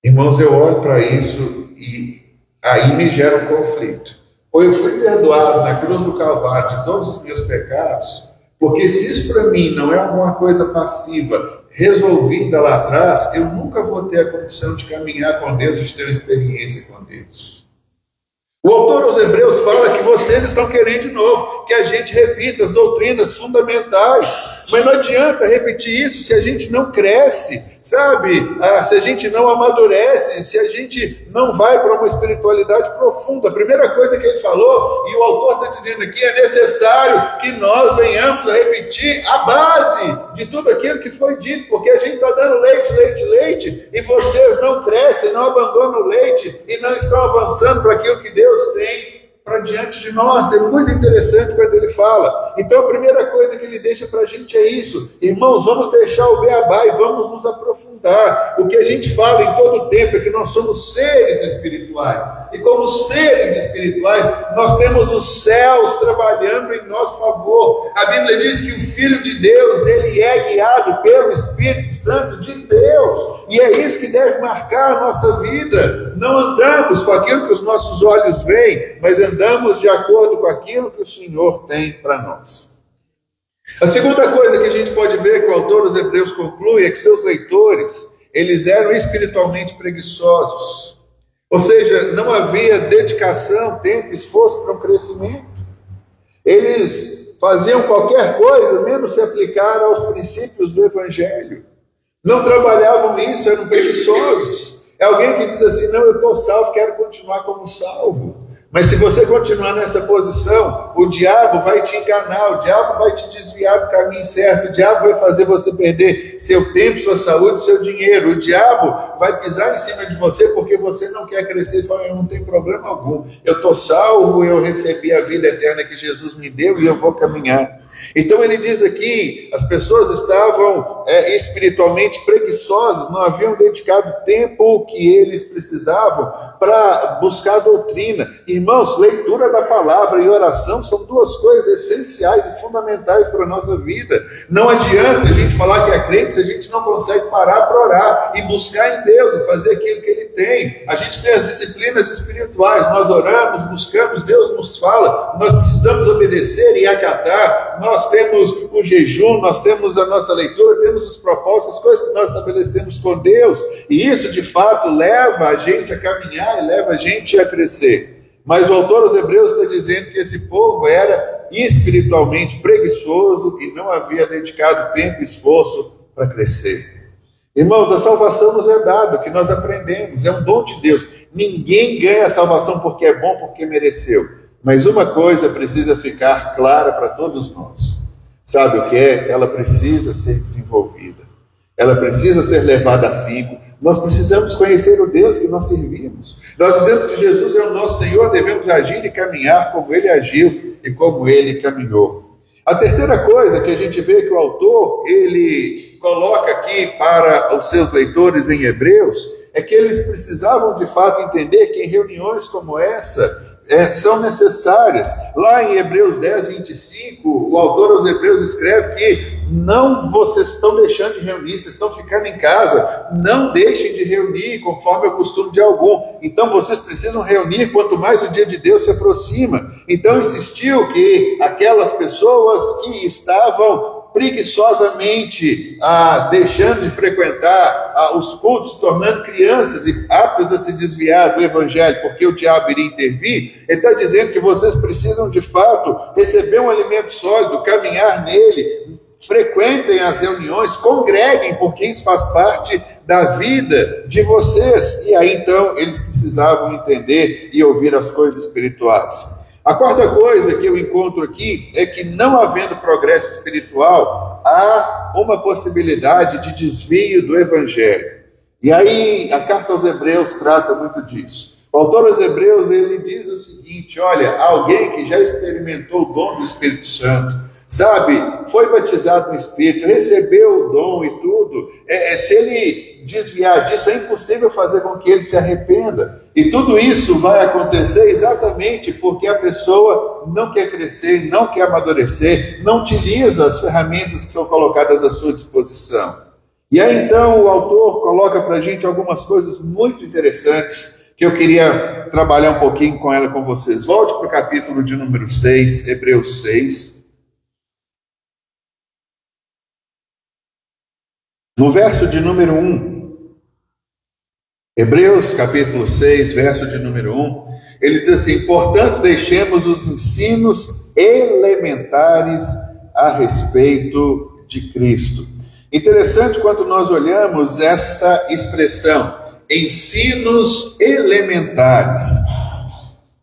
Irmãos, eu olho para isso e aí me gera um conflito. Ou eu fui perdoado na cruz do Calvário de todos os meus pecados, porque se isso para mim não é alguma coisa passiva, resolvida lá atrás, eu nunca vou ter a condição de caminhar com Deus, de ter uma experiência com Deus. O autor aos Hebreus fala que vocês estão querendo de novo que a gente repita as doutrinas fundamentais, mas não adianta repetir isso se a gente não cresce, sabe? Se a gente não amadurece, se a gente não vai para uma espiritualidade profunda. A primeira coisa que ele falou, e o autor está dizendo aqui, é necessário que nós venhamos a repetir a base de tudo aquilo que foi dito, porque a gente está dando leite, leite, leite, e vocês não crescem, não abandonam o leite e não estão avançando para aquilo que Deus tem para diante de nós. É muito interessante quando ele fala. Então a primeira coisa que ele deixa para a gente é isso: irmãos, vamos deixar o beabá e vamos nos aprofundar. O que a gente fala em todo o tempo é que nós somos seres espirituais, e como seres espirituais nós temos os céus trabalhando em nosso favor. A Bíblia diz que o Filho de Deus, ele é guiado pelo Espírito Santo de Deus, e é isso que deve marcar a nossa vida. Não andamos com aquilo que os nossos olhos veem, mas andamos de acordo com aquilo que o Senhor tem para nós. A segunda coisa que a gente pode ver que o autor dos Hebreus conclui é que seus leitores, eles eram espiritualmente preguiçosos. Ou seja, não havia dedicação, tempo, esforço para um crescimento. Eles faziam qualquer coisa, menos se aplicar aos princípios do Evangelho. Não trabalhavam nisso, eram preguiçosos. É alguém que diz assim: não, eu estou salvo, quero continuar como salvo. Mas se você continuar nessa posição, o diabo vai te enganar, o diabo vai te desviar do caminho certo, o diabo vai fazer você perder seu tempo, sua saúde, seu dinheiro, o diabo vai pisar em cima de você porque você não quer crescer e fala: eu não tenho problema algum, eu estou salvo, eu recebi a vida eterna que Jesus me deu e eu vou caminhar. Então ele diz aqui, as pessoas estavam espiritualmente preguiçosas, não haviam dedicado o tempo que eles precisavam para buscar a doutrina. Irmãos, leitura da palavra e oração são duas coisas essenciais e fundamentais para a nossa vida. Não adianta a gente falar que é crente se a gente não consegue parar para orar e buscar em Deus e fazer aquilo que Ele tem. A gente tem as disciplinas espirituais, nós oramos, buscamos, Deus nos fala, nós precisamos obedecer e acatar. Nós temos o jejum, nós temos a nossa leitura, temos os propósitos, as coisas que nós estabelecemos com Deus, e isso de fato leva a gente a caminhar e leva a gente a crescer. Mas o autor aos Hebreus está dizendo que esse povo era espiritualmente preguiçoso e não havia dedicado tempo e esforço para crescer. Irmãos, a salvação nos é dada, que nós aprendemos, é um dom de Deus. Ninguém ganha a salvação porque é bom, porque mereceu. Mas uma coisa precisa ficar clara para todos nós. Sabe o que é? Ela precisa ser desenvolvida. Ela precisa ser levada a afinco. Nós precisamos conhecer o Deus que nós servimos. Nós dizemos que Jesus é o nosso Senhor, devemos agir e caminhar como Ele agiu e como Ele caminhou. A terceira coisa que a gente vê que o autor, ele coloca aqui para os seus leitores em Hebreus, é que eles precisavam de fato entender que em reuniões como essa, são necessárias. Lá em Hebreus 10, 25, o autor aos Hebreus escreve que não vocês estão deixando de reunir, vocês estão ficando em casa, não deixem de reunir conforme é o costume de algum. Então vocês precisam reunir quanto mais o dia de Deus se aproxima. Então insistiu que aquelas pessoas que estavam preguiçosamente deixando de frequentar os cultos, se tornando crianças e aptas a se desviar do evangelho, porque o diabo iria intervir, ele está dizendo que vocês precisam de fato receber um alimento sólido, caminhar nele, frequentem as reuniões, congreguem, porque isso faz parte da vida de vocês. E aí então eles precisavam entender e ouvir as coisas espirituais. A quarta coisa que eu encontro aqui é que, não havendo progresso espiritual, há uma possibilidade de desvio do evangelho. E aí a carta aos Hebreus trata muito disso. O autor aos Hebreus, ele diz o seguinte: olha, alguém que já experimentou o dom do Espírito Santo, sabe, foi batizado no Espírito, recebeu o dom e tudo, se ele desviar disso, é impossível fazer com que ele se arrependa. E tudo isso vai acontecer exatamente porque a pessoa não quer crescer, não quer amadurecer, não utiliza as ferramentas que são colocadas à sua disposição. E aí então o autor coloca para a gente algumas coisas muito interessantes que eu queria trabalhar um pouquinho com ela com vocês. Volte para o capítulo de número 6, Hebreus 6. No verso de número 1, Hebreus capítulo 6, verso de número 1, ele diz assim: portanto, deixemos os ensinos elementares a respeito de Cristo. Interessante quando nós olhamos essa expressão, ensinos elementares.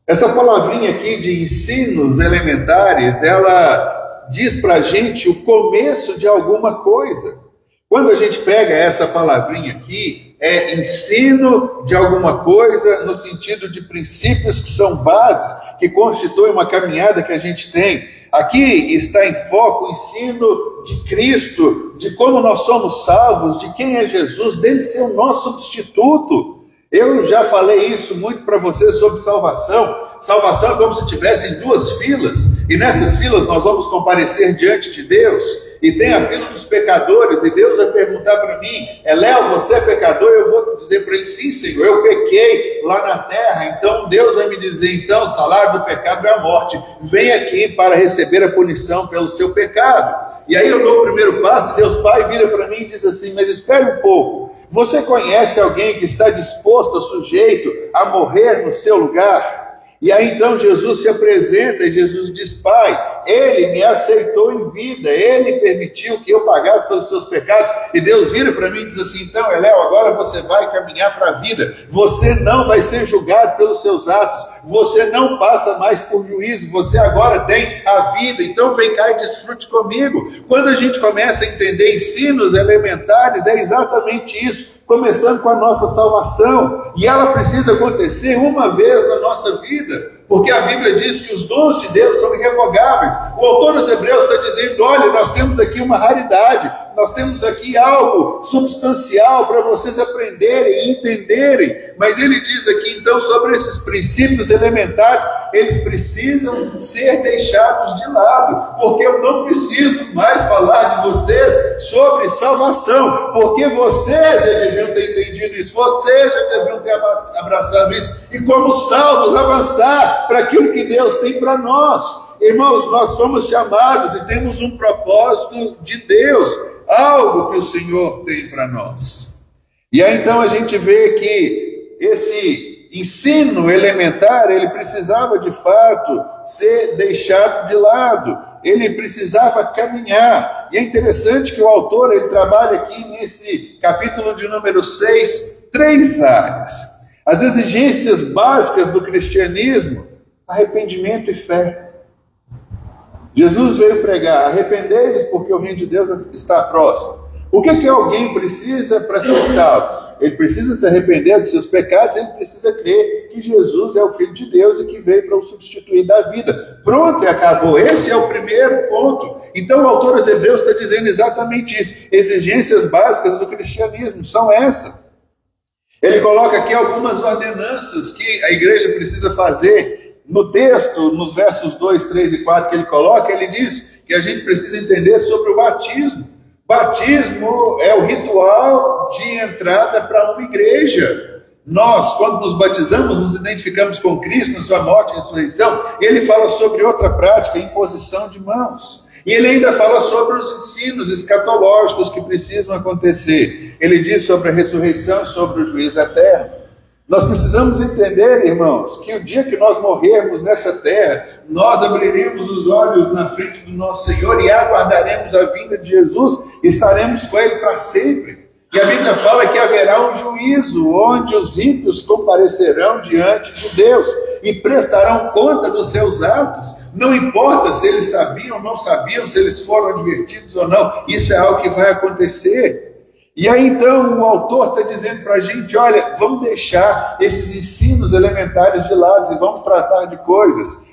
Essa palavrinha aqui de ensinos elementares, ela diz para a gente o começo de alguma coisa. Quando a gente pega essa palavrinha aqui, é ensino de alguma coisa no sentido de princípios que são bases, que constituem uma caminhada que a gente tem. Aqui está em foco o ensino de Cristo, de como nós somos salvos, de quem é Jesus, dele ser o nosso substituto. Eu já falei isso muito para vocês sobre salvação. Salvação é como se tivessem duas filas, e nessas filas nós vamos comparecer diante de Deus, e tem a fila dos pecadores, e Deus vai perguntar para mim: Léo, você é pecador? Eu vou dizer para ele: sim, Senhor, eu pequei lá na terra. Então Deus vai me dizer: então o salário do pecado é a morte, vem aqui para receber a punição pelo seu pecado. E aí eu dou o primeiro passo, e Deus Pai vira para mim e diz assim: mas espere um pouco, você conhece alguém que está disposto, sujeito a morrer no seu lugar? E aí então Jesus se apresenta e Jesus diz: Pai, Ele me aceitou em vida, Ele permitiu que eu pagasse pelos seus pecados. E Deus vira para mim e diz assim: então, Léo, agora você vai caminhar para a vida, você não vai ser julgado pelos seus atos, você não passa mais por juízo, você agora tem a vida, então vem cá e desfrute comigo. Quando a gente começa a entender ensinos elementares, é exatamente isso. Começando com a nossa salvação, e ela precisa acontecer uma vez na nossa vida. porque a Bíblia diz que os dons de Deus são irrevogáveis. O autor dos Hebreus está dizendo, olha, nós temos aqui uma raridade, nós temos aqui algo substancial para vocês aprenderem e entenderem. Mas ele diz aqui, então, sobre esses princípios elementares, eles precisam ser deixados de lado, porque eu não preciso mais falar de vocês sobre salvação, porque vocês já deviam ter entendido isso, vocês já deviam ter abraçado isso, e como salvos avançar para aquilo que Deus tem para nós. Irmãos, nós fomos chamados e temos um propósito de Deus, algo que o Senhor tem para nós. E aí então a gente vê que esse ensino elementar, ele precisava de fato ser deixado de lado, ele precisava caminhar. E é interessante que o autor, ele trabalha aqui nesse capítulo de número 6, 3 áreas. As exigências básicas do cristianismo: arrependimento e fé. Jesus veio pregar, arrependei-vos porque o reino de Deus está próximo. O que alguém precisa para ser salvo? Ele precisa se arrepender dos seus pecados, ele precisa crer que Jesus é o Filho de Deus e que veio para o substituir da vida. Pronto, e acabou. Esse é o primeiro ponto. Então o autor dos Hebreus está dizendo exatamente isso. Exigências básicas do cristianismo são essas. Ele coloca aqui algumas ordenanças que a igreja precisa fazer. No texto, nos versos 2, 3 e 4 que ele coloca, ele diz que a gente precisa entender sobre o batismo. Batismo é o ritual de entrada para uma igreja. Nós, quando nos batizamos, nos identificamos com Cristo, na sua morte e ressurreição. Ele fala sobre outra prática, a imposição de mãos. E ele ainda fala sobre os ensinos escatológicos que precisam acontecer. Ele diz sobre a ressurreição e sobre o juízo eterno. Nós precisamos entender, irmãos, que o dia que nós morrermos nessa terra, nós abriremos os olhos na frente do nosso Senhor e aguardaremos a vinda de Jesus, e estaremos com Ele para sempre. E a Bíblia fala que haverá um juízo, onde os ímpios comparecerão diante de Deus e prestarão conta dos seus atos. Não importa se eles sabiam ou não sabiam, se eles foram advertidos ou não, isso é algo que vai acontecer. E aí então o autor está dizendo para a gente, olha, vamos deixar esses ensinos elementares de lado e vamos tratar de coisas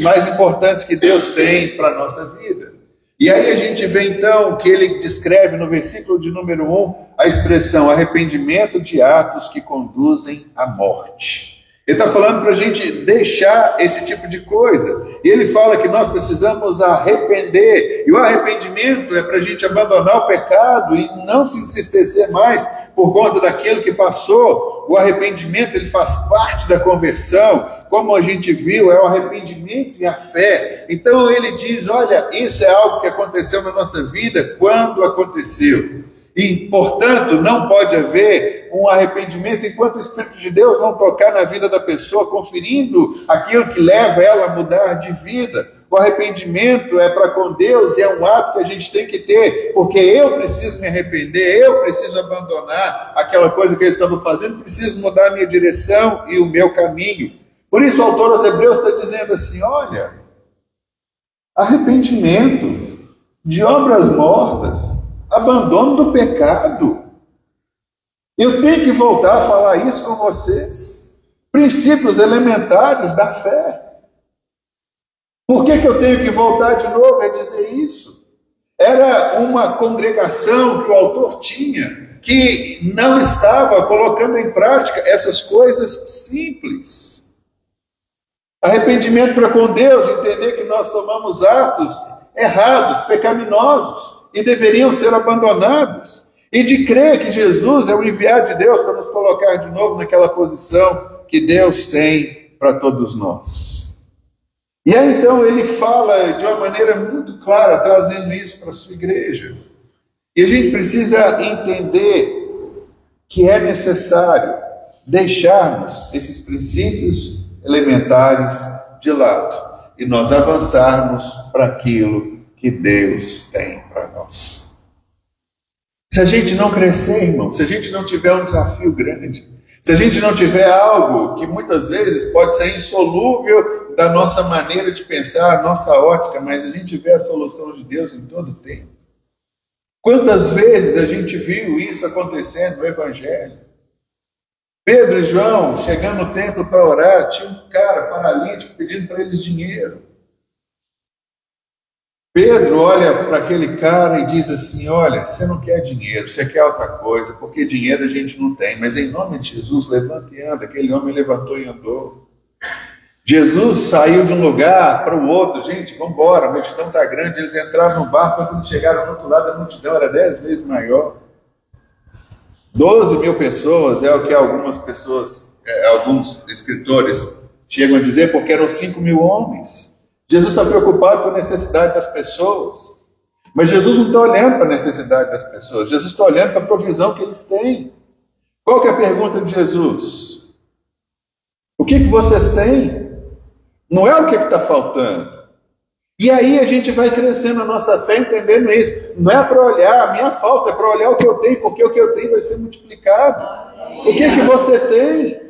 mais importantes que Deus tem para a nossa vida. E aí a gente vê então que ele descreve no versículo de número 1 a expressão arrependimento de atos que conduzem à morte. Ele está falando para a gente deixar esse tipo de coisa. E ele fala que nós precisamos arrepender. E o arrependimento é para a gente abandonar o pecado e não se entristecer mais por conta daquilo que passou. O arrependimento, ele faz parte da conversão. Como a gente viu, é o arrependimento e a fé. Então ele diz, olha, isso é algo que aconteceu na nossa vida quando aconteceu. E, portanto, não pode haver um arrependimento enquanto o Espírito de Deus não tocar na vida da pessoa, conferindo aquilo que leva ela a mudar de vida. O arrependimento é para com Deus e é um ato que a gente tem que ter, porque eu preciso me arrepender, eu preciso abandonar aquela coisa que eu estava fazendo, preciso mudar a minha direção e o meu caminho. Por isso o autor aos Hebreus está dizendo assim, olha, arrependimento de obras mortas, abandono do pecado. Eu tenho que voltar a falar isso com vocês. Princípios elementares da fé. Por que eu tenho que voltar de novo a dizer isso? Era uma congregação que o autor tinha, que não estava colocando em prática essas coisas simples. Arrependimento para com Deus, entender que nós tomamos atos errados, pecaminosos, e deveriam ser abandonados, e de crer que Jesus é o enviado de Deus para nos colocar de novo naquela posição que Deus tem para todos nós. E aí então ele fala de uma maneira muito clara, trazendo isso para a sua igreja. E a gente precisa entender que é necessário deixarmos esses princípios elementares de lado e nós avançarmos para aquilo que Deus tem para nós. Se a gente não crescer, irmão, se a gente não tiver um desafio grande, se a gente não tiver algo que muitas vezes pode ser insolúvel da nossa maneira de pensar, nossa ótica, mas a gente vê a solução de Deus em todo o tempo. Quantas vezes a gente viu isso acontecendo no Evangelho? Pedro e João, chegando no templo para orar, tinha um cara paralítico pedindo para eles dinheiro. Pedro olha para aquele cara e diz assim: olha, você não quer dinheiro, você quer outra coisa, porque dinheiro a gente não tem, mas em nome de Jesus, levanta e anda. Aquele homem levantou e andou. Jesus saiu de um lugar para o outro. Gente, vamos embora, a multidão está grande. Eles entraram no barco, quando chegaram no outro lado, a multidão era 10 vezes maior. 12 mil pessoas é o que algumas pessoas, alguns escritores chegam a dizer, porque eram 5 mil homens. Jesus está preocupado com a necessidade das pessoas, mas Jesus não está olhando para a necessidade das pessoas, Jesus está olhando para a provisão que eles têm. Qual que é a pergunta de Jesus? O que vocês têm? Não é o que está faltando. E aí a gente vai crescendo a nossa fé entendendo isso. Não é para olhar a minha falta, é para olhar o que eu tenho, porque o que eu tenho vai ser multiplicado. O que você tem?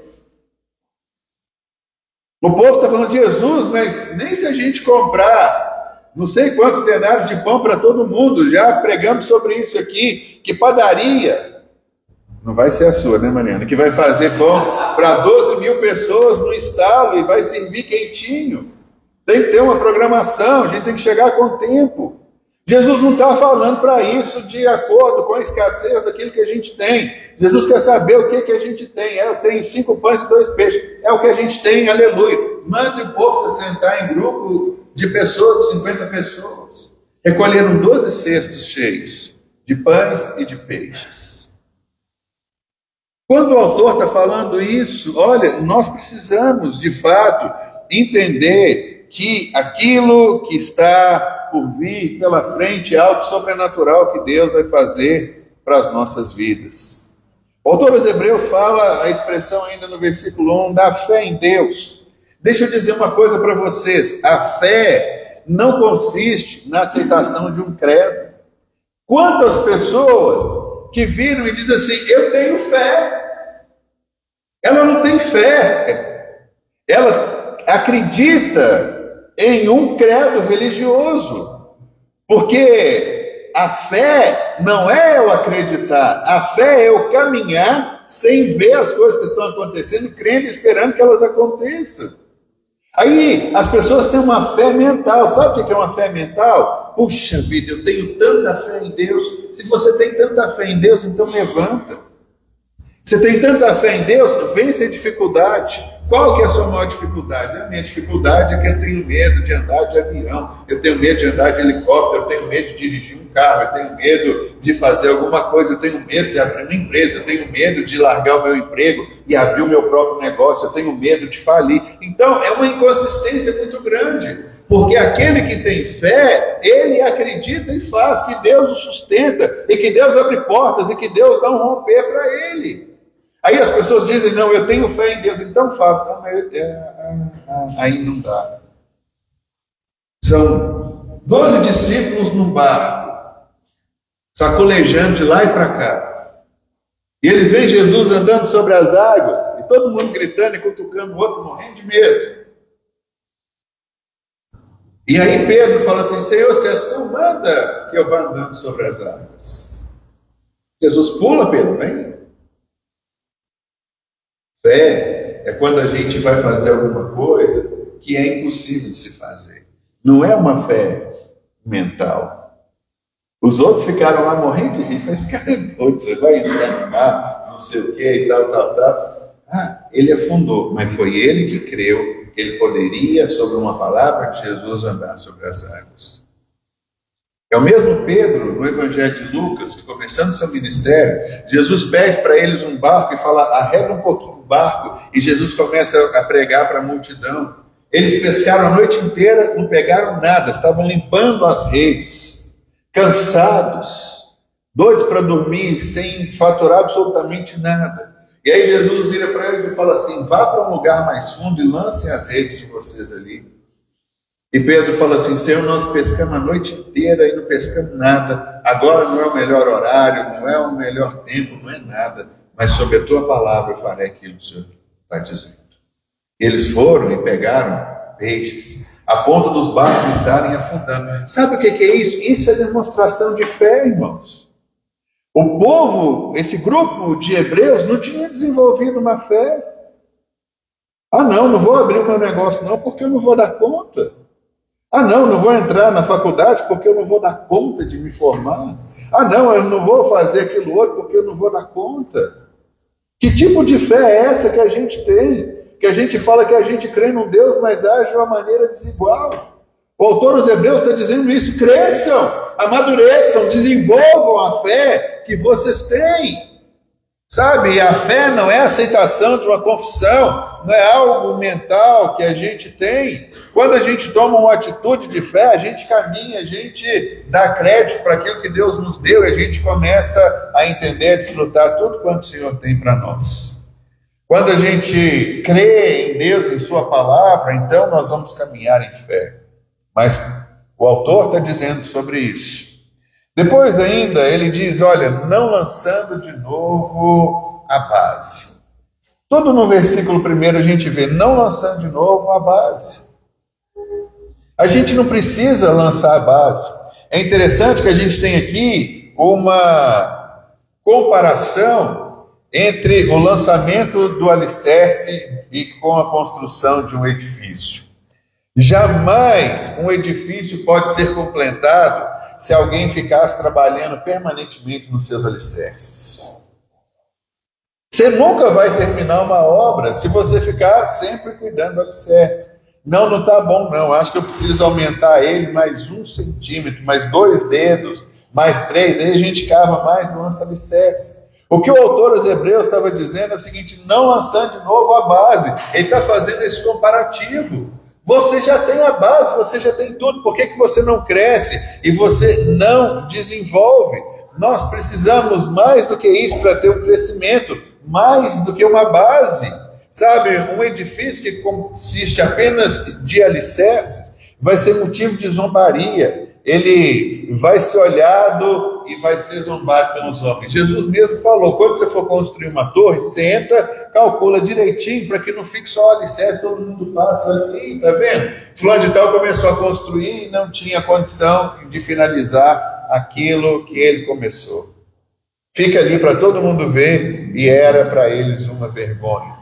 O povo está falando de Jesus, mas nem se a gente comprar não sei quantos denários de pão para todo mundo, já pregamos sobre isso aqui, que padaria, não vai ser a sua, né, Mariana, que vai fazer pão para 12 mil pessoas no estalo e vai servir quentinho. Tem que ter uma programação, a gente tem que chegar com tempo. Jesus não está falando para isso de acordo com a escassez daquilo que a gente tem. Jesus quer saber o que a gente tem. Eu tenho 5 pães e 2 peixes. É o que a gente tem, aleluia. Mande o povo se sentar em grupo de pessoas, de 50 pessoas. Recolheram 12 cestos cheios de pães e de peixes. Quando o autor está falando isso, olha, nós precisamos, de fato, entender que aquilo que está por vir pela frente é algo sobrenatural que Deus vai fazer para as nossas vidas. O autor dos Hebreus fala a expressão ainda no versículo 1, da fé em Deus. Deixa eu dizer uma coisa para vocês, a fé não consiste na aceitação de um credo. Quantas pessoas que viram e dizem assim, eu tenho fé, ela não tem fé, ela acredita em um credo religioso, porque a fé não é eu acreditar, a fé é eu caminhar sem ver as coisas que estão acontecendo, crendo e esperando que elas aconteçam. Aí as pessoas têm uma fé mental. Sabe o que é uma fé mental? Puxa vida, eu tenho tanta fé em Deus. Se você tem tanta fé em Deus, então levanta. Você tem tanta fé em Deus, vence a dificuldade. Qual que é a sua maior dificuldade? A minha dificuldade é que eu tenho medo de andar de avião, eu tenho medo de andar de helicóptero, eu tenho medo de dirigir um carro, eu tenho medo de fazer alguma coisa, eu tenho medo de abrir uma empresa, eu tenho medo de largar o meu emprego e abrir o meu próprio negócio, eu tenho medo de falir. Então é uma inconsistência muito grande, porque aquele que tem fé, ele acredita e faz, que Deus o sustenta, e que Deus abre portas, e que Deus dá um romper para ele. Aí as pessoas dizem, não, eu tenho fé em Deus, então faz. Não, mas aí não dá. São 12 discípulos num barco, sacolejando de lá e para cá. E eles veem Jesus andando sobre as águas, e todo mundo gritando e cutucando o outro, morrendo de medo. E aí Pedro fala assim, Senhor, se és tu, manda que eu vá andando sobre as águas. Jesus pula, Pedro, vem. Fé é quando a gente vai fazer alguma coisa que é impossível de se fazer. Não é uma fé mental. Os outros ficaram lá morrendo de rir. Falei, esse cara é doido, você vai entrar no mar, não sei o que e tal. Ele afundou, mas foi ele que creu que ele poderia, sobre uma palavra de Jesus, andar sobre as águas. É o mesmo Pedro, no Evangelho de Lucas, que começando seu ministério, Jesus pede para eles um barco e fala, arrega um pouquinho o barco, e Jesus começa a pregar para a multidão. Eles pescaram a noite inteira, não pegaram nada, estavam limpando as redes, cansados, doidos para dormir, sem faturar absolutamente nada. E aí Jesus vira para eles e fala assim, vá para um lugar mais fundo e lancem as redes de vocês ali. E Pedro fala assim, Senhor, nós pescamos a noite inteira e não pescamos nada, agora não é o melhor horário, não é o melhor tempo, não é nada, mas sob a tua palavra eu farei aquilo que o Senhor está dizendo. Eles foram e pegaram peixes, a ponto dos barcos estarem afundando. Sabe o que é isso? Isso é demonstração de fé, irmãos. O povo, esse grupo de hebreus, não tinha desenvolvido uma fé. Ah, não vou abrir o meu negócio não, porque eu não vou dar conta. Ah, não vou entrar na faculdade porque eu não vou dar conta de me formar. Ah, não, eu não vou fazer aquilo outro porque eu não vou dar conta. Que tipo de fé é essa que a gente tem? Que a gente fala que a gente crê num Deus, mas age de uma maneira desigual. O autor aos Hebreus está dizendo isso: cresçam, amadureçam, desenvolvam a fé que vocês têm. Sabe, a fé não é a aceitação de uma confissão, não é algo mental que a gente tem. Quando a gente toma uma atitude de fé, a gente caminha, a gente dá crédito para aquilo que Deus nos deu e a gente começa a entender, a desfrutar tudo quanto o Senhor tem para nós. Quando a gente crê em Deus, em sua palavra, então nós vamos caminhar em fé. Mas o autor está dizendo sobre isso. Depois ainda ele diz, olha, não lançando de novo a base. Tudo no versículo 1 a gente vê, não lançando de novo a base. A gente não precisa lançar a base. É interessante que a gente tem aqui uma comparação entre o lançamento do alicerce e com a construção de um edifício. Jamais um edifício pode ser completado se alguém ficasse trabalhando permanentemente nos seus alicerces. Você nunca vai terminar uma obra se você ficar sempre cuidando do alicerce. Não está bom não, acho que eu preciso aumentar ele mais 1 centímetro, mais 2 dedos, mais 3, aí a gente cava mais e lança alicerce. O que o autor aos Hebreus estava dizendo é o seguinte, não lançando de novo a base, ele está fazendo esse comparativo. Você já tem a base, você já tem tudo, por que você não cresce e você não desenvolve? Nós precisamos mais do que isso para ter um crescimento, mais do que uma base. Sabe, um edifício que consiste apenas de alicerces vai ser motivo de zombaria. Ele vai ser olhado e vai ser zombado pelos homens. Jesus mesmo falou, quando você for construir uma torre, senta, calcula direitinho, para que não fique só o alicerce, todo mundo passa ali, tá vendo? Fulano de tal começou a construir e não tinha condição de finalizar aquilo que ele começou. Fica ali para todo mundo ver, e era para eles uma vergonha.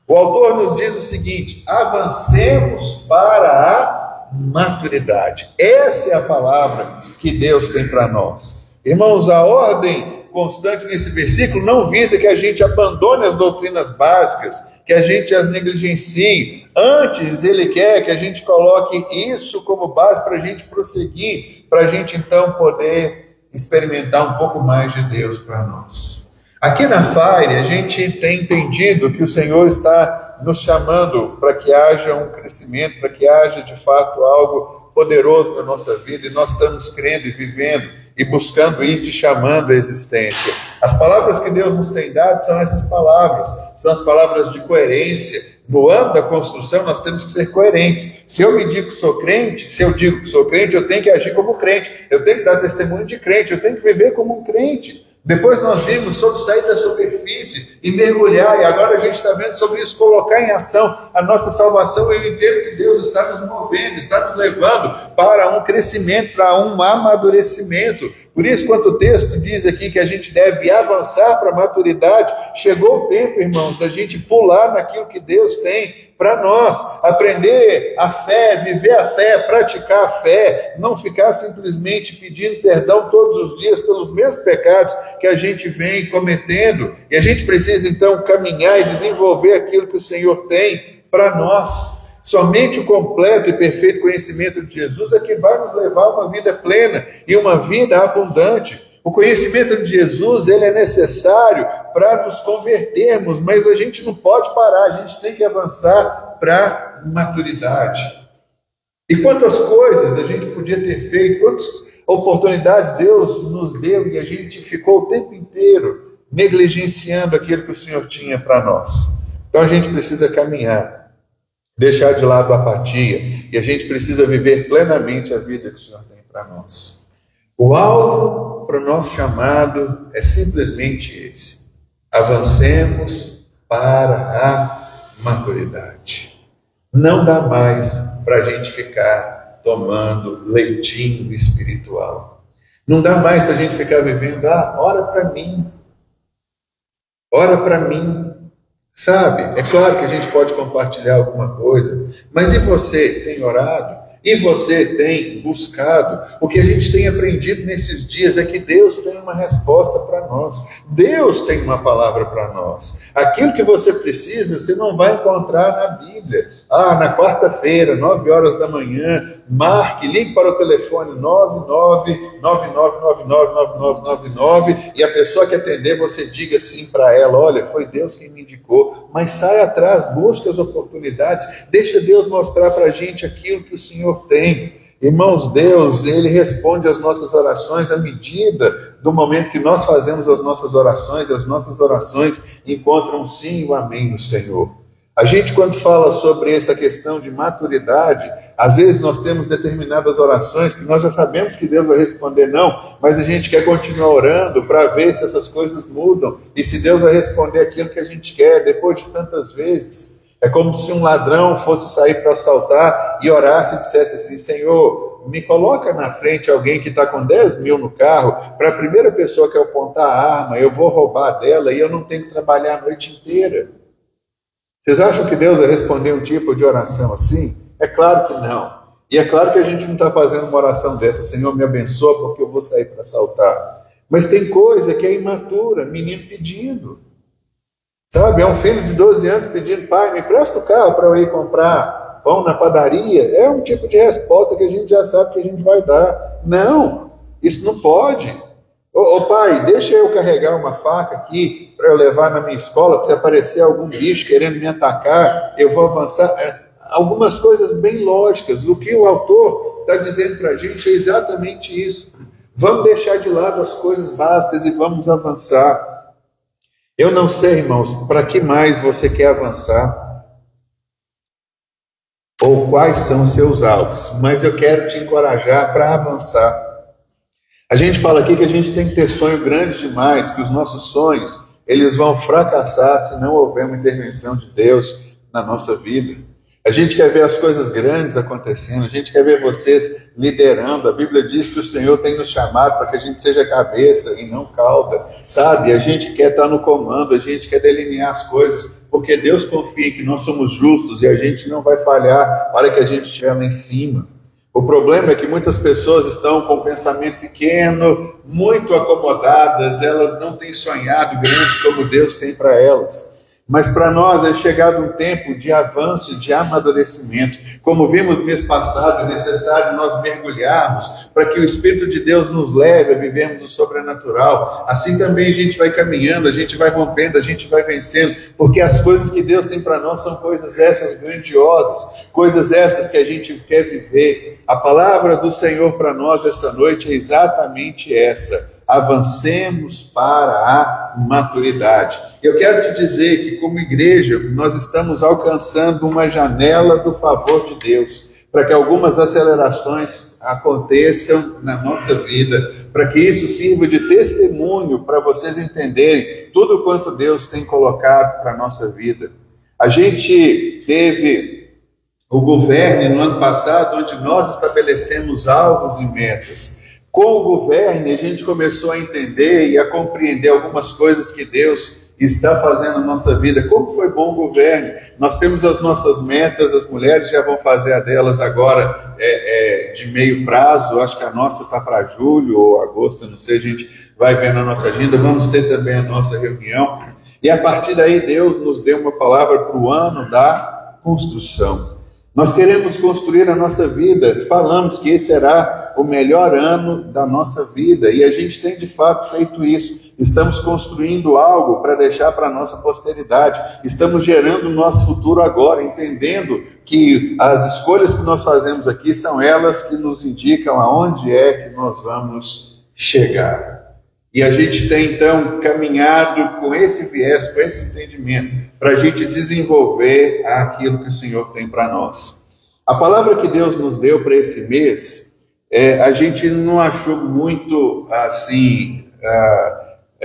O autor nos diz o seguinte, avancemos para a maturidade. Essa é a palavra que Deus tem para nós. Irmãos, a ordem constante nesse versículo não visa que a gente abandone as doutrinas básicas, que a gente as negligencie. Antes, ele quer que a gente coloque isso como base para a gente prosseguir, para a gente então poder experimentar um pouco mais de Deus para nós. Aqui na FAIRE, a gente tem entendido que o Senhor está nos chamando para que haja um crescimento, para que haja de fato algo poderoso na nossa vida, e nós estamos crendo e vivendo e buscando isso e chamando a existência. As palavras que Deus nos tem dado são essas palavras, são as palavras de coerência. No âmbito da construção, nós temos que ser coerentes. Se eu me digo que sou crente, se eu digo que sou crente, eu tenho que agir como crente, eu tenho que dar testemunho de crente, eu tenho que viver como um crente. Depois nós vimos sobre sair da superfície e mergulhar, e agora a gente está vendo sobre isso, colocar em ação a nossa salvação. Eu entendo que Deus está nos movendo, está nos levando para um crescimento, para um amadurecimento. Por isso, quando o texto diz aqui que a gente deve avançar para a maturidade, chegou o tempo, irmãos, da gente pular naquilo que Deus tem para nós, aprender a fé, viver a fé, praticar a fé, não ficar simplesmente pedindo perdão todos os dias pelos mesmos pecados que a gente vem cometendo. E a gente precisa então caminhar e desenvolver aquilo que o Senhor tem para nós. Somente o completo e perfeito conhecimento de Jesus é que vai nos levar a uma vida plena e uma vida abundante. O conhecimento de Jesus, ele é necessário para nos convertermos, mas a gente não pode parar, a gente tem que avançar para a maturidade. E quantas coisas a gente podia ter feito, quantas oportunidades Deus nos deu e a gente ficou o tempo inteiro negligenciando aquilo que o Senhor tinha para nós. Então a gente precisa caminhar, deixar de lado a apatia, e a gente precisa viver plenamente a vida que o Senhor tem para nós. O alvo para o nosso chamado é simplesmente esse: avancemos para a maturidade. Não dá mais para a gente ficar tomando leitinho espiritual. Não dá mais para a gente ficar vivendo, ora para mim. Ora para mim. Sabe? É claro que a gente pode compartilhar alguma coisa, mas e você tem orado? E você tem buscado? O que a gente tem aprendido nesses dias é que Deus tem uma resposta para nós. Deus tem uma palavra para nós. Aquilo que você precisa, você não vai encontrar na Bíblia. Na quarta-feira, 9 horas da manhã, marque, ligue para o telefone 9999999999 e a pessoa que atender, você diga sim para ela, olha, foi Deus quem me indicou, mas sai atrás, busca as oportunidades, deixa Deus mostrar para a gente aquilo que o Senhor tem. Irmãos, Deus, Ele responde às nossas orações à medida do momento que nós fazemos as nossas orações, e as nossas orações encontram um sim e um amém no Senhor. A gente, quando fala sobre essa questão de maturidade, às vezes nós temos determinadas orações que nós já sabemos que Deus vai responder não, mas a gente quer continuar orando para ver se essas coisas mudam e se Deus vai responder aquilo que a gente quer depois de tantas vezes. É como se um ladrão fosse sair para assaltar e orasse e dissesse assim, Senhor, me coloca na frente alguém que está com 10 mil no carro, para a primeira pessoa que apontar a arma, eu vou roubar dela e eu não tenho que trabalhar a noite inteira. Vocês acham que Deus vai responder um tipo de oração assim? É claro que não. E é claro que a gente não está fazendo uma oração dessa, Senhor, me abençoa porque eu vou sair para assaltar. Mas tem coisa que é imatura, menino pedindo. Sabe, é um filho de 12 anos pedindo, pai, me empresta o carro para eu ir comprar pão na padaria. É um tipo de resposta que a gente já sabe que a gente vai dar. Não, isso não pode. Ô pai, deixa eu carregar uma faca aqui para eu levar na minha escola, para se aparecer algum bicho querendo me atacar, eu vou avançar. Algumas coisas bem lógicas. O que o autor está dizendo para a gente é exatamente isso. Vamos deixar de lado as coisas básicas e vamos avançar. Eu não sei, irmãos, para que mais você quer avançar? Ou quais são os seus alvos? Mas eu quero te encorajar para avançar. A gente fala aqui que a gente tem que ter sonho grande demais, que os nossos sonhos, eles vão fracassar se não houver uma intervenção de Deus na nossa vida. A gente quer ver as coisas grandes acontecendo, a gente quer ver vocês liderando. A Bíblia diz que o Senhor tem nos chamado para que a gente seja cabeça e não cauda, sabe? A gente quer estar no comando, a gente quer delinear as coisas, porque Deus confia que nós somos justos e a gente não vai falhar para que a gente estiver lá em cima. O problema é que muitas pessoas estão com um pensamento pequeno, muito acomodadas, elas não têm sonhado grande como Deus tem para elas. Mas para nós é chegado um tempo de avanço, de amadurecimento. Como vimos mês passado, é necessário nós mergulharmos para que o Espírito de Deus nos leve a vivermos o sobrenatural. Assim também a gente vai caminhando, a gente vai rompendo, a gente vai vencendo, porque as coisas que Deus tem para nós são coisas essas grandiosas, coisas essas que a gente quer viver. A palavra do Senhor para nós essa noite é exatamente essa. Avancemos para a maturidade. Eu quero te dizer que como igreja nós estamos alcançando uma janela do favor de Deus, para que algumas acelerações aconteçam na nossa vida, para que isso sirva de testemunho para vocês entenderem tudo quanto Deus tem colocado para a nossa vida. A gente teve o governo no ano passado, onde nós estabelecemos alvos e metas. Com o governo, a gente começou a entender e a compreender algumas coisas que Deus está fazendo na nossa vida. Como foi bom o governo. Nós temos as nossas metas, as mulheres já vão fazer a delas agora de meio prazo. Acho que a nossa está para julho ou agosto, não sei, a gente vai ver na nossa agenda. Vamos ter também a nossa reunião. E a partir daí Deus nos deu uma palavra para o ano da construção. Nós queremos construir a nossa vida, falamos que esse será o melhor ano da nossa vida, e a gente tem de fato feito isso. Estamos construindo algo para deixar para a nossa posteridade, estamos gerando o nosso futuro agora, entendendo que as escolhas que nós fazemos aqui são elas que nos indicam aonde é que nós vamos chegar. E a gente tem então caminhado com esse viés, com esse entendimento, para a gente desenvolver aquilo que o Senhor tem para nós. A palavra que Deus nos deu para esse mês, a gente não achou muito assim,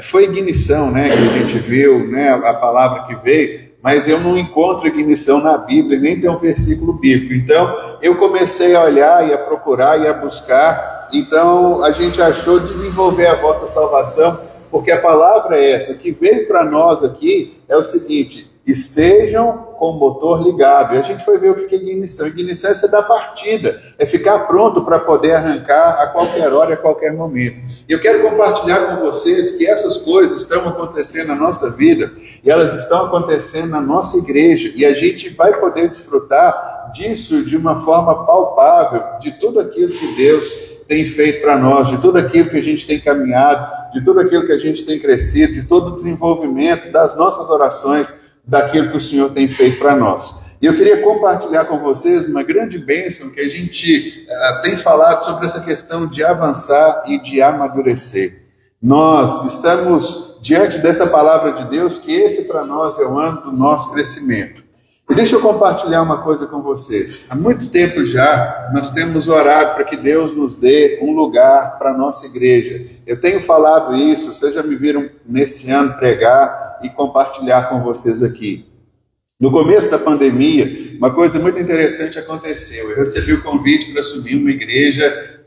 foi ignição, né, que a gente viu, né, a palavra que veio, mas eu não encontro ignição na Bíblia, nem tem um versículo bíblico. Então eu comecei a olhar e a procurar e a buscar, então a gente achou desenvolver a vossa salvação, porque a palavra é essa. O que veio para nós aqui é o seguinte: estejam com o motor ligado. E a gente foi ver o que é ignição. Ignição é você dar partida, é ficar pronto para poder arrancar a qualquer hora, a qualquer momento. E eu quero compartilhar com vocês que essas coisas estão acontecendo na nossa vida, e elas estão acontecendo na nossa igreja, e a gente vai poder desfrutar disso de uma forma palpável, de tudo aquilo que Deus tem feito para nós, de tudo aquilo que a gente tem caminhado, de tudo aquilo que a gente tem crescido, de todo o desenvolvimento das nossas orações, daquilo que o Senhor tem feito para nós. E eu queria compartilhar com vocês uma grande bênção que a gente tem falado sobre essa questão de avançar e de amadurecer. Nós estamos diante dessa palavra de Deus, que esse para nós é o ano do nosso crescimento. E deixa eu compartilhar uma coisa com vocês. Há muito tempo já nós temos orado para que Deus nos dê um lugar para a nossa igreja. Eu tenho falado isso, vocês já me viram nesse ano pregar e compartilhar com vocês aqui. No começo da pandemia, uma coisa muito interessante aconteceu. Eu recebi o convite para assumir uma igreja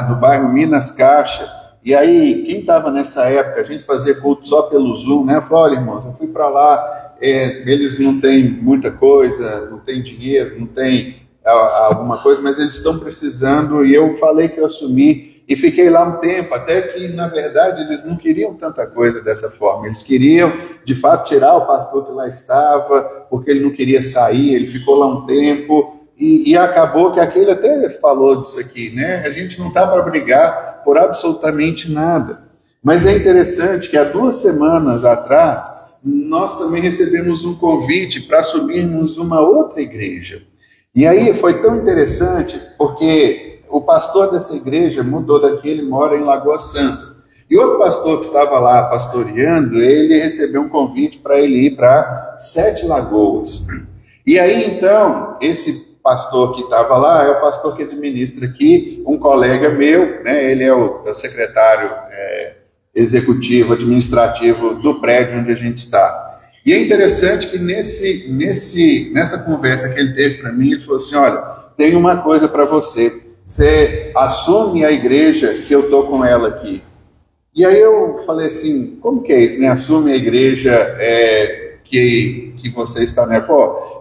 no bairro Minas Caixa. E aí, quem estava nessa época, a gente fazia culto só pelo Zoom, né? Eu falei: olha, irmãos, eu fui para lá, eles não têm muita coisa, não têm dinheiro, não têm alguma coisa, mas eles estão precisando. E eu falei que eu assumi e fiquei lá um tempo, até que, na verdade, eles não queriam tanta coisa dessa forma. Eles queriam, de fato, tirar o pastor que lá estava, porque ele não queria sair, ele ficou lá um tempo. E acabou que aquele até falou disso aqui, né? A gente não está para brigar por absolutamente nada. Mas é interessante que há 2 semanas atrás, nós também recebemos um convite para assumirmos uma outra igreja. E aí foi tão interessante, porque o pastor dessa igreja mudou daqui, ele mora em Lagoa Santa. E outro pastor que estava lá pastoreando, ele recebeu um convite para ele ir para 7 Lagoas. E aí, então, esse pastor que estava lá é o pastor que administra aqui, um colega meu, né? Ele é o secretário executivo, administrativo do prédio onde a gente está. E é interessante que nessa conversa que ele teve para mim, ele falou assim: olha, tem uma coisa para você, você assume a igreja que eu estou com ela aqui. E aí eu falei assim: como que é isso, né? Assume a igreja que você está nela.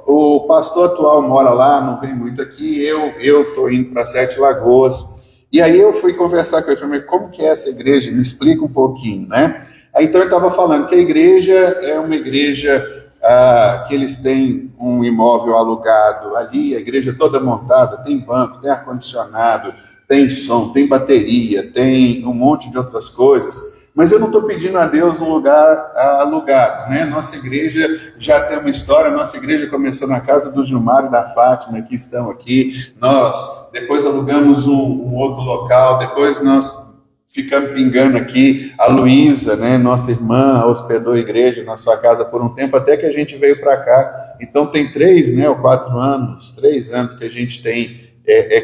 O pastor atual mora lá, não vem muito aqui, eu estou indo para 7 Lagoas. E aí eu fui conversar com ele, falei: como que é essa igreja? Me explica um pouquinho, né? Aí então ele estava falando que a igreja é uma igreja que eles têm um imóvel alugado ali, a igreja toda montada, tem banco, tem ar-condicionado, tem som, tem bateria, tem um monte de outras coisas. Mas eu não estou pedindo a Deus um lugar alugado, né? Nossa igreja já tem uma história. Nossa igreja começou na casa do Gilmar e da Fátima, que estão aqui. Nós depois alugamos um outro local, depois nós ficamos pingando aqui. A Luísa, né, nossa irmã, hospedou a igreja na sua casa por um tempo, até que a gente veio para cá. Então tem 3, né, ou 4 anos, 3 anos que a gente tem